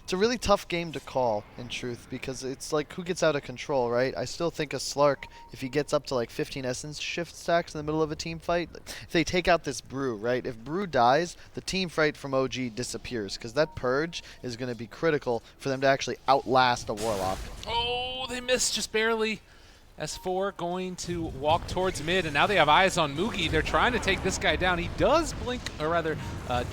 it's a really tough game to call, in truth, because it's like who gets out of control, right? I still think a Slark, if he gets up to like 15 essence shift stacks in the middle of a team fight, if they take out this Brew, right? If Brew dies, the team fight from OG disappears, because that Purge is going to be critical for them to actually outlast a Warlock. Oh, they missed just barely. S4 going to walk towards mid, and now they have eyes on Moogie. They're trying to take this guy down. He does blink, or rather,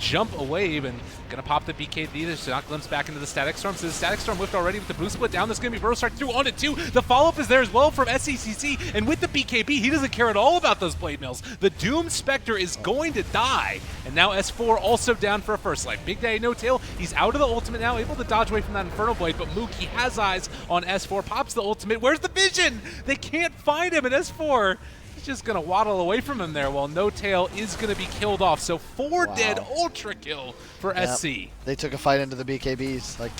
jump a wave, and gonna pop the BKB. There's not glimpse back into the Static Storm. So the Static Storm whiffed already with the boost split down. There's gonna be Burrow Strike through onto 2. The follow-up is there as well from SCCC, and with the BKB, he doesn't care at all about those Blade Mills. The Doom Spectre is going to die, and now S4 also down for a first life. Big Daddy No Tail, he's out of the ultimate now, able to dodge away from that Infernal Blade, but Mookie has eyes on S4, pops the ultimate. Where's the vision? They can't find him, and S4 is just going to waddle away from him there while No Tail is going to be killed off. So 4 Wow. dead ultra kill for Yep. SC. They took a fight into the BKBs. Like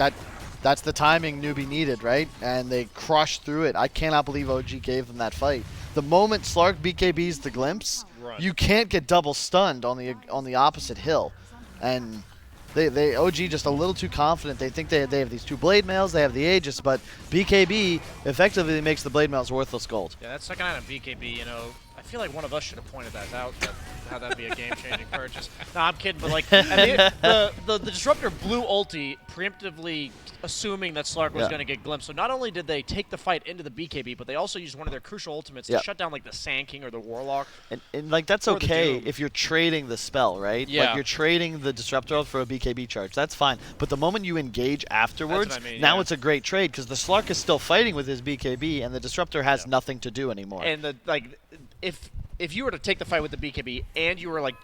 that's the timing Newbie needed, right? And they crushed through it. I cannot believe OG gave them that fight. The moment Slark BKBs the glimpse, Right. you can't get double stunned on the opposite hill. And they OG just a little too confident. They think they have these 2 Blade Mails, they have the Aegis, but BKB effectively makes the Blade Mails worthless gold. Yeah, that second item BKB, you know, I feel like one of us should have pointed that out, how that'd be a game-changing purchase. No, I'm kidding, but like, the Disruptor blew ulti, preemptively assuming that Slark was Yeah. going to get glimpsed. So not only did they take the fight into the BKB, but they also used one of their crucial ultimates to Yeah. shut down like the Sand King or the Warlock. And like that's Or the okay Doom. if you're trading the spell, right? Yeah. Like you're trading the Disruptor ult for a BKB charge. That's fine. But the moment you engage afterwards, I mean, now yeah. it's a great trade because the Slark is still fighting with his BKB and the Disruptor has Yeah. nothing to do anymore. And if you were to take the fight with the BKB and you were like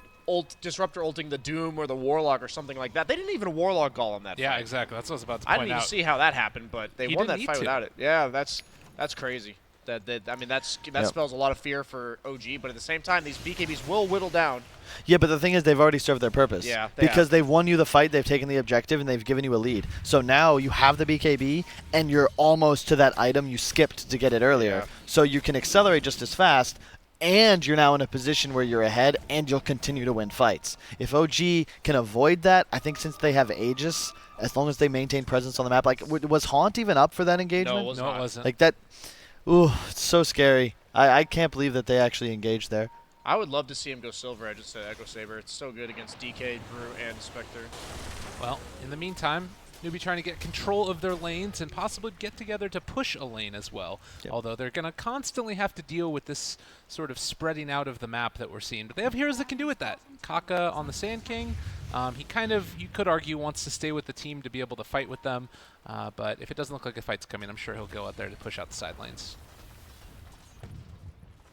Disruptor ulting the Doom or the Warlock or something like that, they didn't even Warlock Golem that Yeah, fight. exactly. That's what I was about to I point didn't even out. see how that happened, but they He won didn't that need fight to. without it. Yeah, that's crazy. I mean, that Yep. spells a lot of fear for OG, but at the same time, these BKBs will whittle down. Yeah, but the thing is, they've already served their purpose. Yeah, they because have. they've won you the fight, they've taken the objective, and they've given you a lead. So now you have the BKB, and you're almost to that item you skipped to get it earlier. Yeah. So you can accelerate just as fast, and you're now in a position where you're ahead, and you'll continue to win fights. If OG can avoid that, I think since they have Aegis, as long as they maintain presence on the map, like was Haunt even up for that engagement? No, it was not. It wasn't. Like that. Ooh, it's so scary. I can't believe that they actually engaged there. I would love to see him go Silver Edge instead of Echo Saber. It's so good against DK, Brew, and Spectre. Well, in the meantime, Newbee trying to get control of their lanes and possibly get together to push a lane as well. Yep. Although they're going to constantly have to deal with this sort of spreading out of the map that we're seeing. But they have heroes that can do with that. Kaka on the Sand King. He kind of, you could argue, wants to stay with the team to be able to fight with them. But if it doesn't look like a fight's coming, I'm sure he'll go out there to push out the side lanes.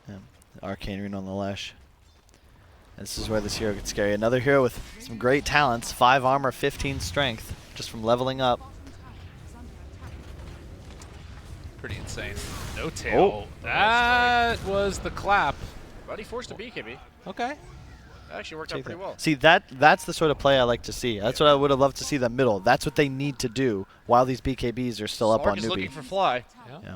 Yeah. Arcane Rune on the Lash. This is where this hero gets scary. Another hero with some great talents. 5 armor, 15 strength, just from leveling up. Pretty insane. No tail. That was the clap. But he forced a BKB. Okay. That actually worked out pretty well. See, that's the sort of play I like to see. That's what I would have loved to see the middle. That's what they need to do while these BKBs are still up Slark on is looking Newbee. for Fly. Yeah.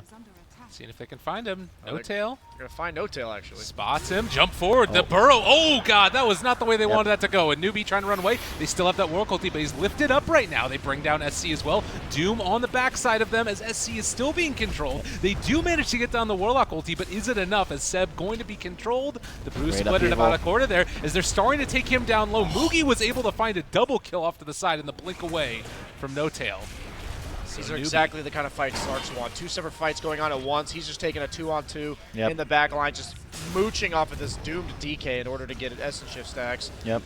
Seeing if they can find him. No they're tail. Gonna find no tail actually. Spots him. Jump forward. The burrow. Oh, God. That was not the way they Yep. wanted that to go. And Newbee trying to run away. They still have that Warlock ulti, but he's lifted up right now. They bring down SC as well. Doom on the backside of them as SC is still being controlled. They do manage to get down the Warlock ulti, but is it enough? Is Seb going to be controlled? The Brew Great split it upheaval. about a quarter there as they're starting to take him down low. Mugi was able to find a double kill off to the side in the blink away from No Tail. These are Newbee. exactly the kind of fights Slarks want. 2 separate fights going on at once. He's just taking a 2-on-2 Yep. in the back line, just mooching off of this doomed DK in order to get essence shift stacks. Yep.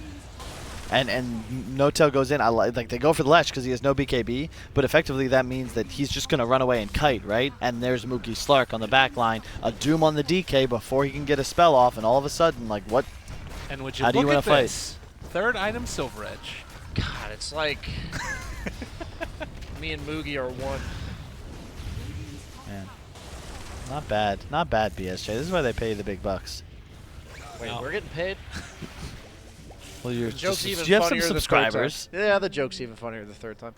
And No Tail goes in. Like they go for the Lash because he has no BKB, but effectively that means that he's just gonna run away and kite, right? And there's Mookie Slark on the back line, a Doom on the DK before he can get a spell off, and all of a sudden, like what? And would you How do look you wanna at fight? this? Third item, Silver Edge. God, it's like me and Moogie are one. Man, not bad, not bad, BSJ. This is why they pay you the big bucks. Wait, No. we're getting paid? Well, you're The joke's even you have some funnier the third subscribers. time. Yeah, the joke's even funnier the third time.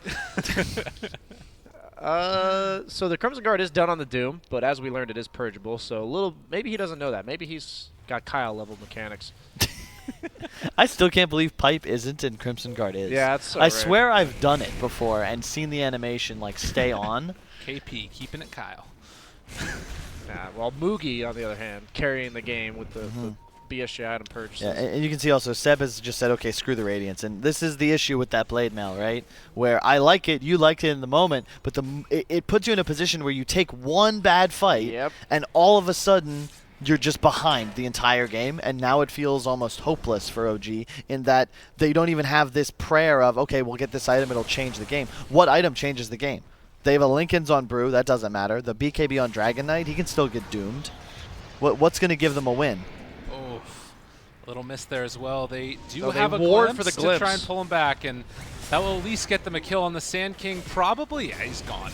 So the Crimson Guard is done on the Doom, but as we learned, it is purgeable. So maybe he doesn't know that. Maybe he's got Kyle level mechanics. I still can't believe Pipe isn't and Crimson Guard is. Yeah, that's so I rare. swear I've done it before and seen the animation like stay on. KP, keeping it Kyle. Nah, well, Moogie, on the other hand, carrying the game with the BSJ item purchases. Yeah, and you can see also Seb has just said, okay, screw the Radiance. And this is the issue with that blade mail, right? Where I like it, you liked it in the moment, but it puts you in a position where you take one bad fight, Yep. and all of a sudden you're just behind the entire game, and now it feels almost hopeless for OG in that they don't even have this prayer of, okay, we'll get this item, it'll change the game. What item changes the game? They have a Lincoln's on Brew, that doesn't matter. The BKB on Dragon Knight, he can still get doomed. What's going to give them a win? Oh, a little miss there as well. They do So they have a ward glimpse for the to try glimpse. and pull him back, and that will at least get them a kill on the Sand King. Probably, yeah, he's gone.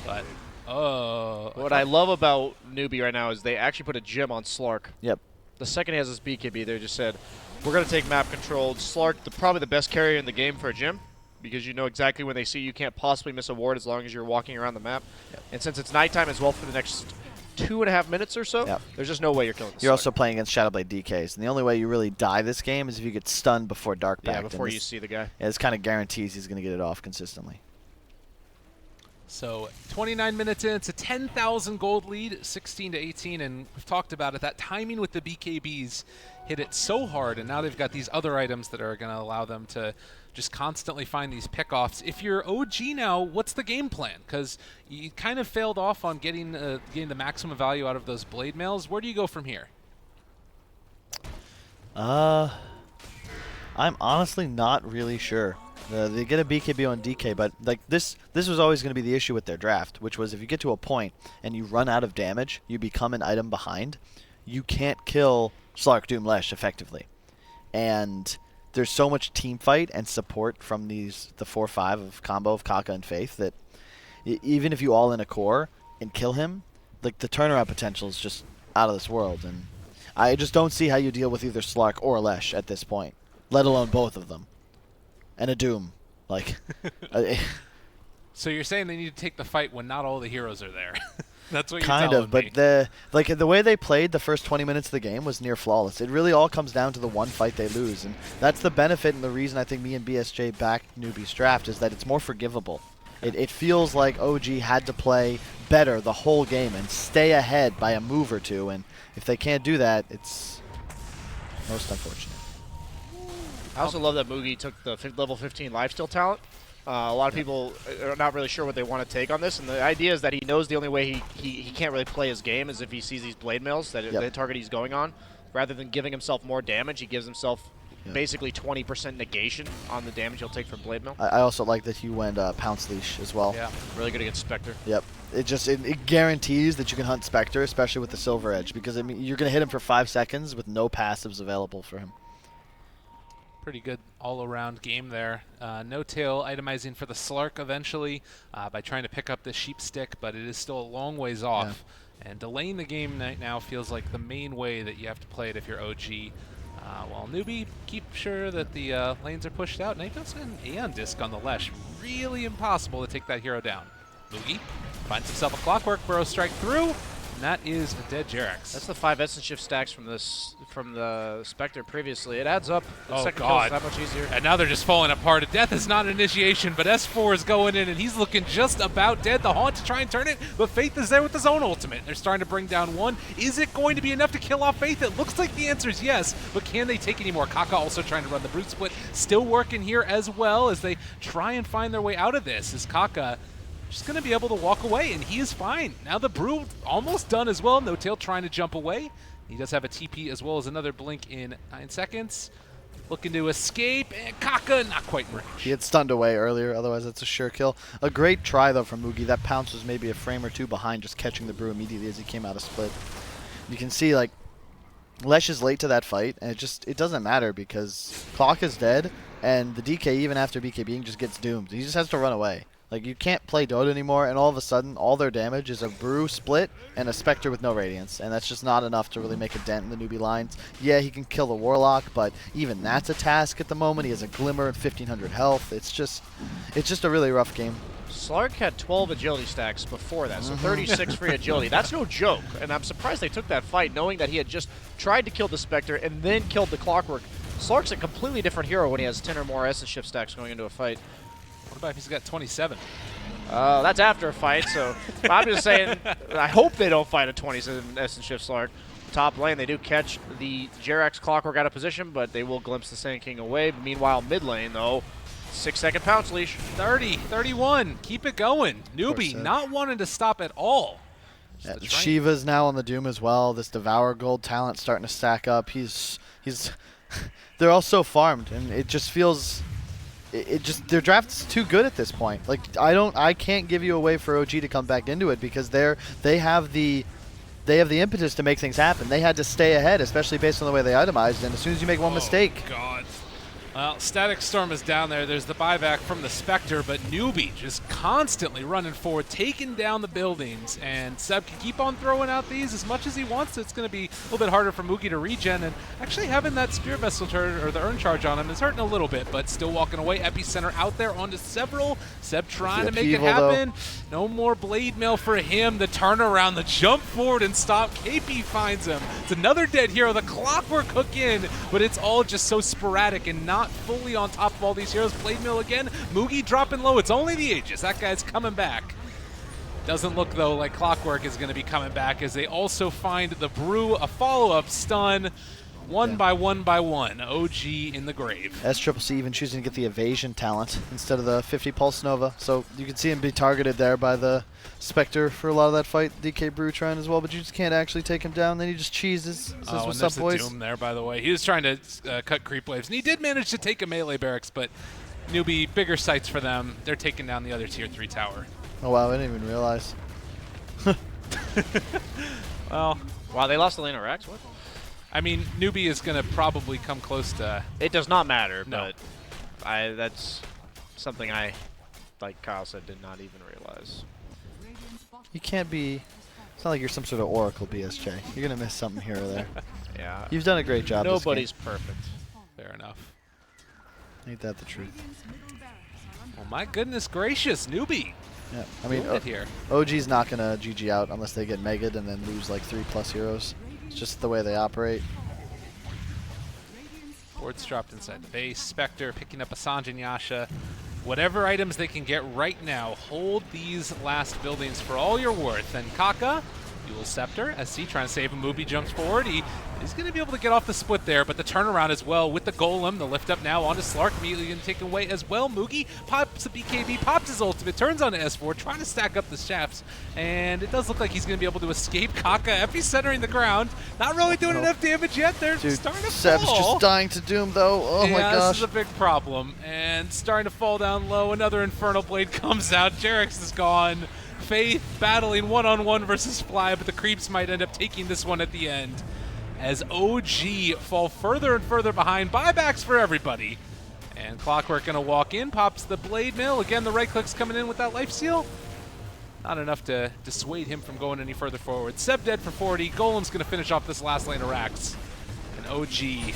But What I love about Newbee right now is they actually put a gem on Slark. Yep. The second he has his BKB, they just said, we're going to take map control. Slark, probably the best carrier in the game for a gem, because you know exactly when they see you can't possibly miss a ward as long as you're walking around the map. Yep. And since it's nighttime as well for the next 2.5 minutes or so, Yep. there's just no way you're killing this You're Slark. also playing against Shadowblade DKs, and the only way you really die this game is if you get stunned before Dark Yeah, Pact. before you see the guy. Yeah, this kind of guarantees he's going to get it off consistently. So 29 minutes in, it's a 10,000 gold lead, 16 to 18, and we've talked about it. That timing with the BKBs hit it so hard, and now they've got these other items that are going to allow them to just constantly find these pickoffs. If you're OG now, what's the game plan? Because you kind of failed off on getting the maximum value out of those blade mails. Where do you go from here? I'm honestly not really sure. They get a BKB on DK, but like this was always going to be the issue with their draft, which was if you get to a point and you run out of damage, you become an item behind. You can't kill Slark Doom Lesh effectively, and there's so much team fight and support from the 4/5 of combo of Kaka and Faith that even if you all in a core and kill him, like the turnaround potential is just out of this world, and I just don't see how you deal with either Slark or Lesh at this point, let alone both of them, and a Doom. Like, So you're saying they need to take the fight when not all the heroes are there? That's what you're kind telling of, me. but the way they played the first 20 minutes of the game was near flawless. It really all comes down to the one fight they lose, and that's the benefit and the reason I think me and BSJ backed Newbee's draft is that it's more forgivable. It feels like OG had to play better the whole game and stay ahead by a move or two, and if they can't do that, it's most unfortunate. I also love that Mugi took the level 15 lifesteal talent. A lot of people are not really sure what they want to take on this, and the idea is that he knows the only way he can't really play his game is if he sees these blade mails, that the target he's going on. Rather than giving himself more damage, he gives himself basically 20% negation on the damage he'll take from blade mail. I also like that he went Pounce Leash as well. Yeah, really good against Spectre. Yep. It guarantees that you can hunt Spectre, especially with the Silver Edge, because I mean you're going to hit him for 5 seconds with no passives available for him. Pretty good all-around game there. No tail itemizing for the Slark eventually by trying to pick up the sheep stick, but it is still a long ways off. Yeah. And delaying the game right now feels like the main way that you have to play it if you're OG. While Newbee, keep sure that the lanes are pushed out. Now he does an Aeon Disc on the Lesh. Really impossible to take that hero down. Mugi finds himself a Clockwork Burrow strike through. And that is a dead Jerax. That's the 5 Essence Shift stacks from the Spectre previously. It adds up. The oh second God! kill is that much easier. And now they're just falling apart. Death is not an initiation, but S4 is going in, and he's looking just about dead. The Haunt to try and turn it, but Faith is there with his own ultimate. They're starting to bring down one. Is it going to be enough to kill off Faith? It looks like the answer is yes, but can they take any more? Kaka also trying to run the Brute Split, still working here as well as they try and find their way out of this. Is Kaka just going to be able to walk away, and he is fine. Now the Brew almost done as well. No Tail trying to jump away. He does have a TP as well as another blink in 9 seconds. Looking to escape, and Kaka not quite in range. He had stunned away earlier, otherwise it's a sure kill. A great try, though, from Mugi. That Pounce was maybe a frame or two behind, just catching the Brew immediately as he came out of split. You can see, like, Lesh is late to that fight, and it doesn't matter because Clock is dead, and the DK, even after BKBing, just gets doomed. He just has to run away. Like, you can't play Dota anymore, and all of a sudden, all their damage is a Brew split and a Spectre with no Radiance, and that's just not enough to really make a dent in the Newbee lines. Yeah, he can kill the Warlock, but even that's a task at the moment. He has a Glimmer and 1,500 health. It's just a really rough game. Slark had 12 agility stacks before that, so 36 free agility. That's no joke, and I'm surprised they took that fight knowing that he had just tried to kill the Spectre and then killed the Clockwork. Slark's a completely different hero when he has 10 or more Essence Shift stacks going into a fight. What about if he's got 27? That's after a fight, so I'm just saying, I hope they don't fight a 27 Essence Shift Slark. Top lane, they do catch the Jerax Clockwork out of position, but they will glimpse the Sand King away. Meanwhile, mid lane, though, 6-second Pounce Leash. 30, 31, keep it going. Newbee not wanting to stop at all. Yeah, Shiva's now on the Doom as well. This Devour Gold talent starting to stack up. They're all so farmed, and it just feels... their draft's too good at this point. Like I can't give you a way for OG to come back into it because they have the impetus to make things happen. They had to stay ahead, especially based on the way they itemized. And as soon as you make one mistake, God. Well, Static Storm is down there. There's the buyback from the Spectre, but Newbee just constantly running forward, taking down the buildings. And Seb can keep on throwing out these as much as he wants. It's going to be a little bit harder for Mugi to regen. And actually having that Spear Vessel turn or the Urn Charge on him is hurting a little bit, but still walking away. Epicenter out there onto several. Seb trying to make it happen. No more Blade Mail for him. The turnaround, the jump forward and stop. KP finds him. It's another dead hero. The Clockwork hook in, but it's all just so sporadic and not fully on top of all these heroes. Blade Mill again. Mugi dropping low. It's only the Aegis. That guy's coming back. Doesn't look, though, like Clockwork is going to be coming back as they also find the Brew, a follow-up stun. One by one by one. OG in the grave. SCCC even choosing to get the evasion talent instead of the 50 Pulse Nova. So you can see him be targeted there by the Spectre for a lot of that fight. DK Brew trying as well, but you just can't actually take him down. Then he just cheeses. Says, oh, what's and up, there's boys? the Doom there, by the way. He was trying to cut creep waves, and he did manage to take a melee barracks, but Newbee, bigger sights for them. They're taking down the other tier 3 tower. Oh, wow, I didn't even realize. Well, wow, they lost the lane of Rex? What? I mean, Newbee is going to probably come close to... It does not matter, No. but that's something I, like Kyle said, did not even realize. You can't be It's not like you're some sort of Oracle, BSJ. You're going to miss something here or there. Yeah. You've done a great job Nobody's this game. perfect. Fair enough. Ain't that the truth? Oh my goodness gracious, Newbee. Yeah. I mean, Doing it here. OG's not going to GG out unless they get Mega'd and then lose like 3+ heroes. It's just the way they operate. Board's dropped inside the base. Spectre picking up a Sanjin Yasha. Whatever items they can get right now, hold these last buildings for all you're worth. And Kaka, dual Scepter, as C trying to save him. Newbee jumps forward. He is going to be able to get off the split there, but the turnaround as well with the Golem. The lift up now onto Slark, immediately going to take away as well. Mugi pops a BKB, pops his ultimate, turns on S4, trying to stack up the shafts, and it does look like he's going to be able to escape. Kaka epicentering the ground, not really doing enough damage yet. They're Dude, starting to Seb's fall. just dying to Doom, though. Oh my Yeah, gosh. this is a big problem. And starting to fall down low. Another Infernal Blade comes out. Jerix is gone. Faith battling one-on-one versus Fly, but the creeps might end up taking this one at the end. As OG fall further and further behind. Buybacks for everybody. And Clockwork going to walk in, pops the Blade Mill. Again, the right click's coming in with that Life Steal. Not enough to dissuade him from going any further forward. Seb dead for 40. Golem's going to finish off this last lane of racks. And OG,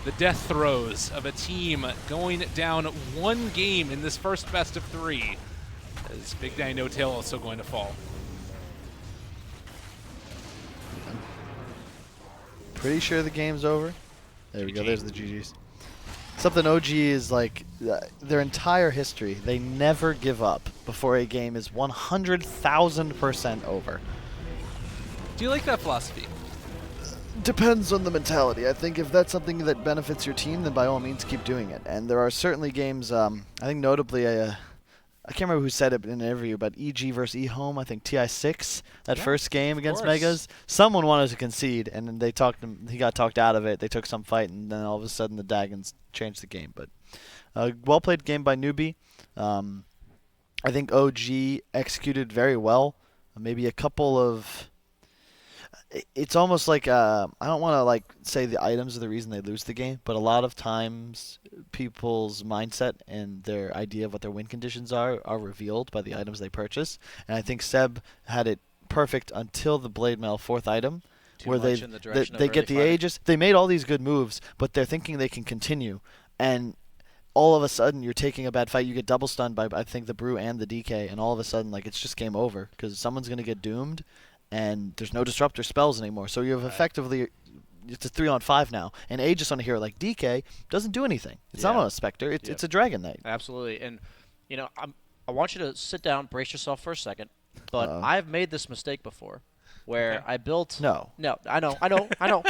the death throes of a team going down one game in this first best of 3. As Big Daddy No Tail also going to fall. Pretty sure the game's over. There we go. GG. There's the GGs. Something OG is like their entire history. They never give up before a game is 100,000% over. Do you like that philosophy? Depends on the mentality. I think if that's something that benefits your team, then by all means keep doing it. And there are certainly games, I think notably, I can't remember who said it in an interview, but EG versus eHome, I think TI6, that Yeah, first game against course. Megas, someone wanted to concede, and then he got talked out of it. They took some fight, and then all of a sudden the Dagons changed the game. But well-played game by Newbee. I think OG executed very well. Maybe a couple of... It's almost like I don't want to like say the items are the reason they lose the game, but a lot of times people's mindset and their idea of what their win conditions are revealed by the items they purchase. And I think Seb had it perfect until the Blade Mail 4th item, Too where much in the direction of they get early the fighting. Aegis. They made all these good moves, but they're thinking they can continue, and all of a sudden you're taking a bad fight. You get double stunned by I think the Brew and the DK, and all of a sudden like it's just game over because someone's gonna get doomed. And there's no disruptor spells anymore. So you have effectively, it's a 3-on-5 now. And Aegis on a hero like DK doesn't do anything. It's not Yeah. on a Spectre. It's, Yep. it's a Dragon Knight. Absolutely. And, you know, I want you to sit down, brace yourself for a second. But Uh-oh. I've made this mistake before where Okay. I built... No. No, I know.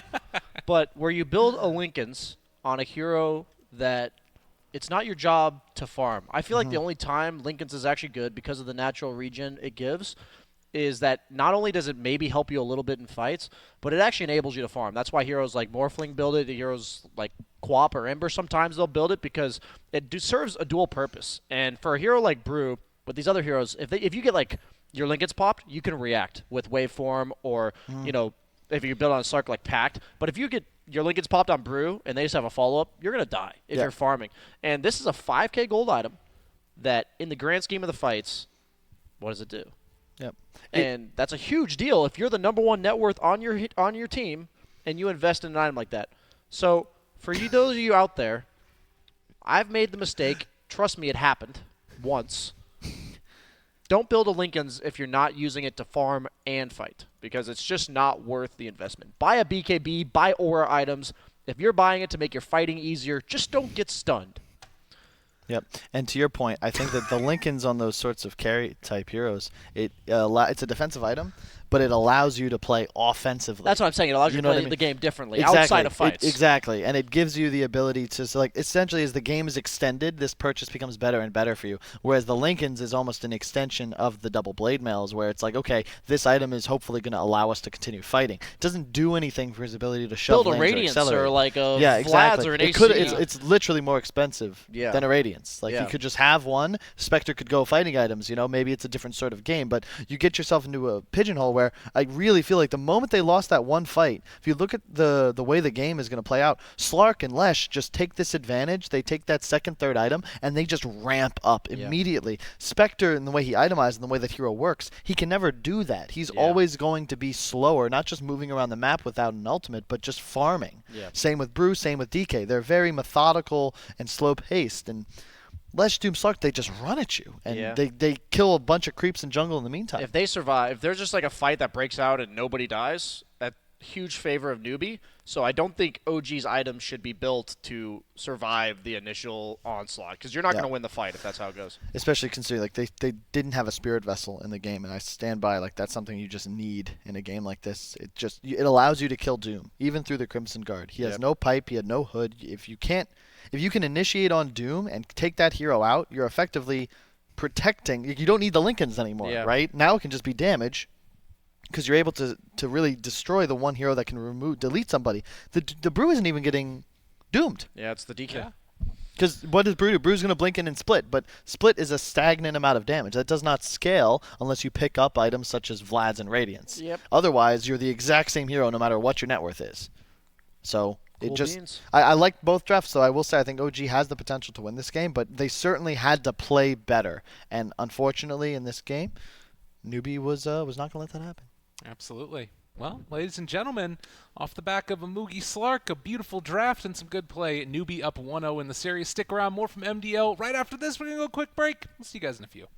But where you build a Lincoln's on a hero that it's not your job to farm. I feel like the only time Lincoln's is actually good because of the natural regen it gives is that not only does it maybe help you a little bit in fights, but it actually enables you to farm. That's why heroes like Morphling build it. Heroes like Quap or Ember sometimes they'll build it because it serves a dual purpose. And for a hero like Brew, with these other heroes, if you get like your link gets popped, you can react with waveform or you know if you build on a Slark like Pact. But if you get your link gets popped on Brew and they just have a follow up, you're gonna die if Yeah. you're farming. And this is a 5K gold item that, in the grand scheme of the fights, what does it do? Yep. And that's a huge deal if you're the #1 net worth on your team and you invest in an item like that. So for you, those of you out there, I've made the mistake. Trust me, it happened once. Don't build a Lincoln's if you're not using it to farm and fight because it's just not worth the investment. Buy a BKB, buy aura items. If you're buying it to make your fighting easier, just don't get stunned. Yep. And to your point, I think that the Lincolns on those sorts of carry type heroes, it's a defensive item, but it allows you to play offensively. That's what I'm saying. It allows you to know what play I mean? the game differently Exactly. outside of fights. Exactly. And it gives you the ability to, so like, essentially as the game is extended, this purchase becomes better and better for you. Whereas the Lincolns is almost an extension of the double blade mails where it's like, okay, this item is hopefully going to allow us to continue fighting. It doesn't do anything for his ability to shove Build a lanes Radiance or accelerate. or like a Yeah, Vlad's exactly. or an It AC. could, it's literally more expensive Yeah. than a Radiance. Radiance. Like, Yeah. he could just have one. Spectre could go fighting items. Maybe it's a different sort of game, but you get yourself into a pigeonhole where I really feel like the moment they lost that one fight, if you look at the way the game is going to play out, Slark and Lesh just take this advantage. They take that second, third item, and they just ramp up immediately. Spectre, in the way he itemizes and the way that hero works, he can never do that. He's always going to be slower, not just moving around the map without an ultimate, but just farming. Yeah. Same with Brew, same with DK. They're very methodical and slow-paced, and Lesh, Doom, Slark, they just run at you, and they kill a bunch of creeps in jungle in the meantime. If they survive, if there's just like a fight that breaks out and nobody dies, that huge favor of Newbee. So I don't think OG's items should be built to survive the initial onslaught, because you're not going to win the fight if that's how it goes. Especially considering like they didn't have a spirit vessel in the game, and I stand by like that's something you just need in a game like this. It allows you to kill Doom even through the Crimson Guard. He has no pipe, he had no hood. If you can initiate on Doom and take that hero out, you're effectively protecting. You don't need the Lincolns anymore, right? Now it can just be damage, because you're able to really destroy the one hero that can delete somebody. The Brew isn't even getting doomed. Yeah, it's the DK. Because what does Brew do? Brew's going to blink in and split, but split is a stagnant amount of damage. That does not scale unless you pick up items such as Vlad's and Radiance. Yep. Otherwise, you're the exact same hero no matter what your net worth is. So Cool beans. I like both drafts, so I will say I think OG has the potential to win this game, but they certainly had to play better. And unfortunately, in this game, Newbee was not going to let that happen. Absolutely. Well, ladies and gentlemen, off the back of a Moogie Slark, a beautiful draft, and some good play, Newbee up 1-0 in the series. Stick around, more from MDL. Right after this, we're going to go a quick break. We'll see you guys in a few.